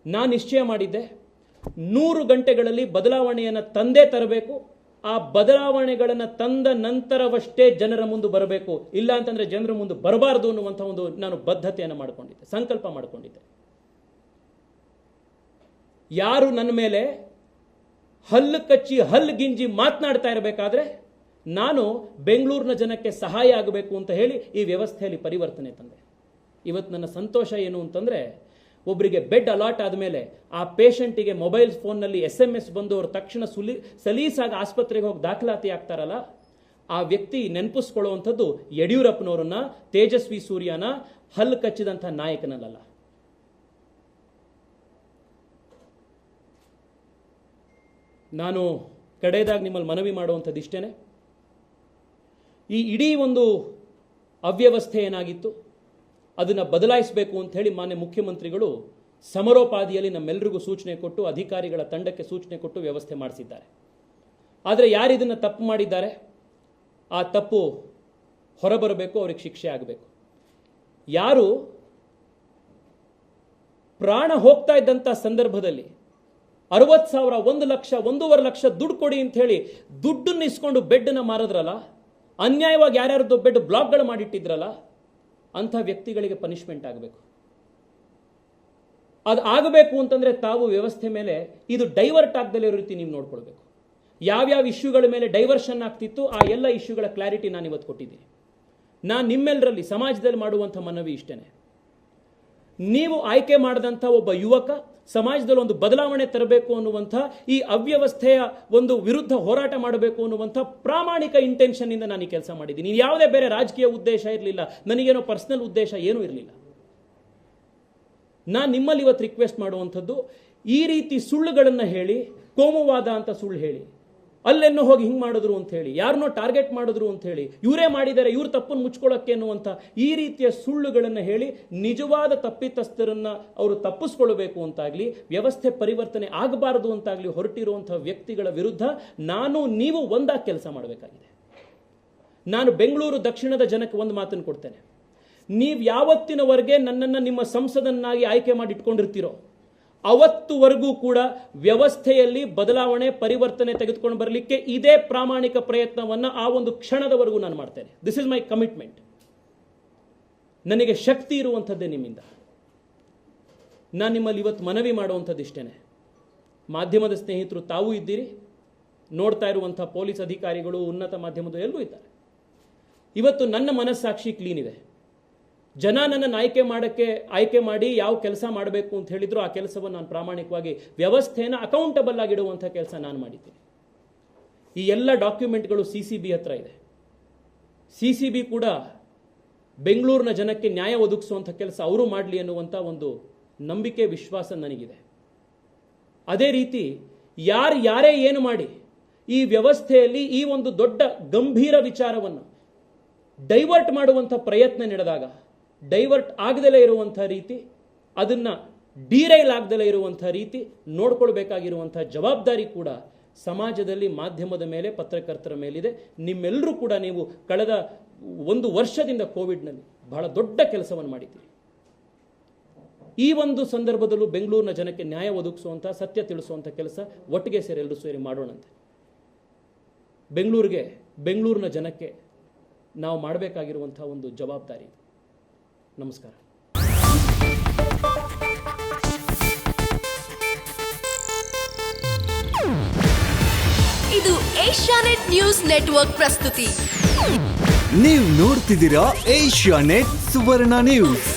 ನಾನು ನಿಶ್ಚಯ ಮಾಡಿದ್ದೆ, 100 ಗಂಟೆಗಳಲ್ಲಿ ಬದಲಾವಣೆಯನ್ನು ತಂದೇ ತರಬೇಕು. ಆ ಬದಲಾವಣೆಗಳನ್ನು ತಂದ ನಂತರವಷ್ಟೇ ಜನರ ಮುಂದೆ ಬರಬೇಕು, ಇಲ್ಲ ಅಂತಂದ್ರೆ ಜನರ ಮುಂದೆ ಬರಬಾರದು ಅನ್ನುವಂಥ ಒಂದು ನಾನು ಬದ್ಧತೆಯನ್ನು ಮಾಡಿಕೊಂಡಿದ್ದೆ, ಸಂಕಲ್ಪ ಮಾಡಿಕೊಂಡಿದ್ದೆ. ಯಾರು ನನ್ನ ಮೇಲೆ ಹಲ್ಲು ಕಚ್ಚಿ ಹಲ್ಲು ಗಿಂಜಿ ಮಾತನಾಡ್ತಾ ಇರಬೇಕಾದ್ರೆ ನಾನು ಬೆಂಗಳೂರಿನ ಜನಕ್ಕೆ ಸಹಾಯ ಆಗಬೇಕು ಅಂತ ಹೇಳಿ ಈ ವ್ಯವಸ್ಥೆಯಲ್ಲಿ ಪರಿವರ್ತನೆ ತಂದೆ. ಇವತ್ತು ನನ್ನ ಸಂತೋಷ ಏನು ಅಂತಂದ್ರೆ, ಒಬ್ಬರಿಗೆ ಬೆಡ್ ಅಲಾಟ್ ಆದಮೇಲೆ ಆ ಪೇಷಂಟಿಗೆ ಮೊಬೈಲ್ ಫೋನ್ನಲ್ಲಿ SMS ಬಂದು ಅವರು ತಕ್ಷಣ ಸಲೀಸಾಗಿ ಆಸ್ಪತ್ರೆಗೆ ಹೋಗಿ ದಾಖಲಾತಿ ಆಗ್ತಾರಲ್ಲ, ಆ ವ್ಯಕ್ತಿ ನೆನಪಿಸ್ಕೊಳ್ಳುವಂಥದ್ದು ಯಡಿಯೂರಪ್ಪನವರನ್ನ, ತೇಜಸ್ವಿ ಸೂರ್ಯನ, ಹಲ್ಲು ಕಚ್ಚಿದಂಥ ನಾಯಕನಲ್ಲ. ನಾನು ಕಡೆಯದಾಗಿ ನಿಮ್ಮಲ್ಲಿ ಮನವಿ ಮಾಡುವಂಥದ್ದು ಇಷ್ಟೇ, ಈ ಇಡೀ ಒಂದು ಅವ್ಯವಸ್ಥೆ ಏನಾಗಿತ್ತು ಅದನ್ನು ಬದಲಾಯಿಸಬೇಕು ಅಂತ ಹೇಳಿ ಮಾನ್ಯ ಮುಖ್ಯಮಂತ್ರಿಗಳು ಸಮರೋಪಾದಿಯಲ್ಲಿ ನಮ್ಮೆಲ್ಲರಿಗೂ ಸೂಚನೆ ಕೊಟ್ಟು, ಅಧಿಕಾರಿಗಳ ತಂಡಕ್ಕೆ ಸೂಚನೆ ಕೊಟ್ಟು ವ್ಯವಸ್ಥೆ ಮಾಡಿಸಿದ್ದಾರೆ. ಆದರೆ ಯಾರು ಇದನ್ನು ತಪ್ಪು ಮಾಡಿದ್ದಾರೆ, ಆ ತಪ್ಪು ಹೊರಬರಬೇಕು, ಅವ್ರಿಗೆ ಶಿಕ್ಷೆ ಆಗಬೇಕು. ಯಾರು ಪ್ರಾಣ ಹೋಗ್ತಾ ಇದ್ದಂಥ ಸಂದರ್ಭದಲ್ಲಿ 60,000, 1 ಲಕ್ಷ, 1.5 ಲಕ್ಷ ದುಡ್ಡು ಕೊಡಿ ಅಂತ ಹೇಳಿ ದುಡ್ಡನ್ನು ಇಸ್ಕೊಂಡು ಬೆಡ್ನ ಮಾರಿದ್ರಲ್ಲ, ಅನ್ಯಾಯವಾಗಿ ಯಾರ್ಯಾರದ್ದು ಬೆಡ್ ಬ್ಲಾಕ್ಗಳು ಮಾಡಿಟ್ಟಿದ್ರಲ್ಲ, ಅಂಥ ವ್ಯಕ್ತಿಗಳಿಗೆ ಪನಿಷ್ಮೆಂಟ್ ಆಗಬೇಕು. ಅದು ಆಗಬೇಕು ಅಂತಂದ್ರೆ ತಾವು ವ್ಯವಸ್ಥೆ ಮೇಲೆ ಇದು ಡೈವರ್ಟ್ ಆಗದಲ್ಲೇ ಇರೋ ರೀತಿ ನೀವು ನೋಡ್ಕೊಳ್ಬೇಕು. ಯಾವ್ಯಾವ ಇಶ್ಯೂಗಳ ಮೇಲೆ ಡೈವರ್ಷನ್ ಆಗ್ತಿತ್ತು ಆ ಎಲ್ಲ ಇಶ್ಯೂಗಳ ಕ್ಲಾರಿಟಿ ನಾನು ಇವತ್ತು ಕೊಟ್ಟಿದ್ದೀನಿ. ನಾನು ನಿಮ್ಮೆಲ್ಲರಲ್ಲಿ ಸಮಾಜದಲ್ಲಿ ಮಾಡುವಂಥ ಮನವಿ ಇಷ್ಟೇ, ನೀವು ಆಯ್ಕೆ ಮಾಡಿದಂಥ ಒಬ್ಬ ಯುವಕ ಸಮಾಜದಲ್ಲಿ ಒಂದು ಬದಲಾವಣೆ ತರಬೇಕು ಅನ್ನುವಂಥ, ಈ ಅವ್ಯವಸ್ಥೆಯ ಒಂದು ವಿರುದ್ಧ ಹೋರಾಟ ಮಾಡಬೇಕು ಅನ್ನುವಂಥ ಪ್ರಾಮಾಣಿಕ ಇಂಟೆನ್ಷನ್ ಇಂದ ನಾನು ಈ ಕೆಲಸ ಮಾಡಿದ್ದೀನಿ. ಯಾವುದೇ ಬೇರೆ ರಾಜಕೀಯ ಉದ್ದೇಶ ಇರಲಿಲ್ಲ, ನನಗೇನೋ ಪರ್ಸನಲ್ ಉದ್ದೇಶ ಏನೂ ಇರಲಿಲ್ಲ. ನಾನು ನಿಮ್ಮಲ್ಲಿ ಇವತ್ತು ರಿಕ್ವೆಸ್ಟ್ ಮಾಡುವಂಥದ್ದು, ಈ ರೀತಿ ಸುಳ್ಳುಗಳನ್ನು ಹೇಳಿ, ಕೋಮುವಾದ ಅಂತ ಸುಳ್ಳು ಹೇಳಿ, ಅಲ್ಲೆನ್ನೋ ಹೋಗಿ ಹಿಂಗೆ ಮಾಡಿದ್ರು ಅಂತ ಹೇಳಿ, ಯಾರನ್ನೋ ಟಾರ್ಗೆಟ್ ಮಾಡಿದ್ರು ಅಂತ ಹೇಳಿ, ಇವರೇ ಮಾಡಿದ್ದಾರೆ, ಇವ್ರ ತಪ್ಪನ್ನು ಮುಚ್ಕೊಳ್ಳೋಕ್ಕೆ ಅನ್ನುವಂಥ ಈ ರೀತಿಯ ಸುಳ್ಳುಗಳನ್ನು ಹೇಳಿ ನಿಜವಾದ ತಪ್ಪಿತಸ್ಥರನ್ನ ಅವರು ತಪ್ಪಿಸ್ಕೊಳ್ಬೇಕು ಅಂತಾಗಲಿ, ವ್ಯವಸ್ಥೆ ಪರಿವರ್ತನೆ ಆಗಬಾರದು ಅಂತಾಗಲಿ ಹೊರಟಿರುವಂಥ ವ್ಯಕ್ತಿಗಳ ವಿರುದ್ಧ ನಾನು ನೀವು ಒಂದಾಗಿ ಕೆಲಸ ಮಾಡಬೇಕಾಗಿದೆ. ನಾನು ಬೆಂಗಳೂರು ದಕ್ಷಿಣದ ಜನಕ್ಕೆ ಒಂದು ಮಾತನ್ನು ಕೊಡ್ತೇನೆ, ನೀವು ಯಾವತ್ತಿನವರೆಗೆ ನನ್ನನ್ನು ನಿಮ್ಮ ಸಂಸದನ್ನಾಗಿ ಆಯ್ಕೆ ಮಾಡಿ ಇಟ್ಕೊಂಡಿರ್ತೀರೋ ಅವತ್ತುವರೆಗೂ ಕೂಡ ವ್ಯವಸ್ಥೆಯಲ್ಲಿ ಬದಲಾವಣೆ ಪರಿವರ್ತನೆ ತೆಗೆದುಕೊಂಡು ಬರಲಿಕ್ಕೆ ಇದೇ ಪ್ರಾಮಾಣಿಕ ಪ್ರಯತ್ನವನ್ನು ಆ ಒಂದು ಕ್ಷಣದವರೆಗೂ ನಾನು ಮಾಡ್ತೇನೆ. This is my commitment. ನನಗೆ ಶಕ್ತಿ ಇರುವಂಥದ್ದೇ ನಿಮ್ಮಿಂದ. ನಾನು ನಿಮ್ಮಲ್ಲಿ ಇವತ್ತು ಮನವಿ ಮಾಡುವಂಥದ್ದು ಇಷ್ಟೇ, ಮಾಧ್ಯಮದ ಸ್ನೇಹಿತರು ತಾವೂ ಇದ್ದೀರಿ, ನೋಡ್ತಾ ಇರುವಂಥ ಪೊಲೀಸ್ ಅಧಿಕಾರಿಗಳು, ಉನ್ನತ ಮಾಧ್ಯಮದ ಎಲ್ಲರೂ ಇದ್ದಾರೆ. ಇವತ್ತು ನನ್ನ ಮನಸ್ಸಾಕ್ಷಿ ಕ್ಲೀನ್ ಇದೆ. ಜನ ನನ್ನನ್ನು ಆಯ್ಕೆ ಮಾಡಿ ಯಾವ ಕೆಲಸ ಮಾಡಬೇಕು ಅಂತ ಹೇಳಿದ್ರು ಆ ಕೆಲಸವನ್ನು ನಾನು ಪ್ರಾಮಾಣಿಕವಾಗಿ ವ್ಯವಸ್ಥೆಯನ್ನು ಅಕೌಂಟಬಲ್ ಆಗಿಡುವಂಥ ಕೆಲಸ ನಾನು ಮಾಡಿದ್ದೀನಿ. ಈ ಎಲ್ಲ ಡಾಕ್ಯುಮೆಂಟ್ಗಳು CCB ಹತ್ರ ಇದೆ. CCB ಕೂಡ ಬೆಂಗಳೂರಿನ ಜನಕ್ಕೆ ನ್ಯಾಯ ಒದಗಿಸುವಂಥ ಕೆಲಸ ಅವರು ಮಾಡಲಿ ಅನ್ನುವಂಥ ಒಂದು ನಂಬಿಕೆ, ವಿಶ್ವಾಸ ನನಗಿದೆ. ಅದೇ ರೀತಿ ಯಾರೇ ಏನು ಮಾಡಿ ಈ ವ್ಯವಸ್ಥೆಯಲ್ಲಿ ಈ ಒಂದು ದೊಡ್ಡ ಗಂಭೀರ ವಿಚಾರವನ್ನು ಡೈವರ್ಟ್ ಮಾಡುವಂಥ ಪ್ರಯತ್ನ ನಡೆದಾಗ, ಡೈವರ್ಟ್ ಆಗದಲೇ ಇರುವಂಥ ರೀತಿ, ಅದನ್ನು ಡಿರೈಲ್ ಆಗದಲೇ ಇರುವಂಥ ರೀತಿ ನೋಡ್ಕೊಳ್ಬೇಕಾಗಿರುವಂಥ ಜವಾಬ್ದಾರಿ ಕೂಡ ಸಮಾಜದಲ್ಲಿ, ಮಾಧ್ಯಮದ ಮೇಲೆ, ಪತ್ರಕರ್ತರ ಮೇಲಿದೆ. ನಿಮ್ಮೆಲ್ಲರೂ ಕೂಡ ನೀವು ಕಳೆದ 1 ವರ್ಷದಿಂದ ಕೋವಿಡ್ನಲ್ಲಿ ಬಹಳ ದೊಡ್ಡ ಕೆಲಸವನ್ನು ಮಾಡಿದ್ದೀರಿ. ಈ ಒಂದು ಸಂದರ್ಭದಲ್ಲೂ ಬೆಂಗಳೂರಿನ ಜನಕ್ಕೆ ನ್ಯಾಯ ಒದಗಿಸುವಂಥ, ಸತ್ಯ ತಿಳಿಸುವಂಥ ಕೆಲಸ ಒಟ್ಟಿಗೆ ಎಲ್ಲರೂ ಸೇರಿ ಮಾಡೋಣಂತೆ. ಬೆಂಗಳೂರಿನ ಜನಕ್ಕೆ ನಾವು ಮಾಡಬೇಕಾಗಿರುವಂಥ ಒಂದು ಜವಾಬ್ದಾರಿ. ನಮಸ್ಕಾರ. ಇದು ಏಷ್ಯಾನೆಟ್ ನ್ಯೂಸ್ ನೆಟ್ವರ್ಕ್ ಪ್ರಸ್ತುತಿ. ನೀವು ನೋಡ್ತಿದ್ದೀರಾ ಏಷ್ಯಾನೆಟ್ ಸುವರ್ಣ ನ್ಯೂಸ್.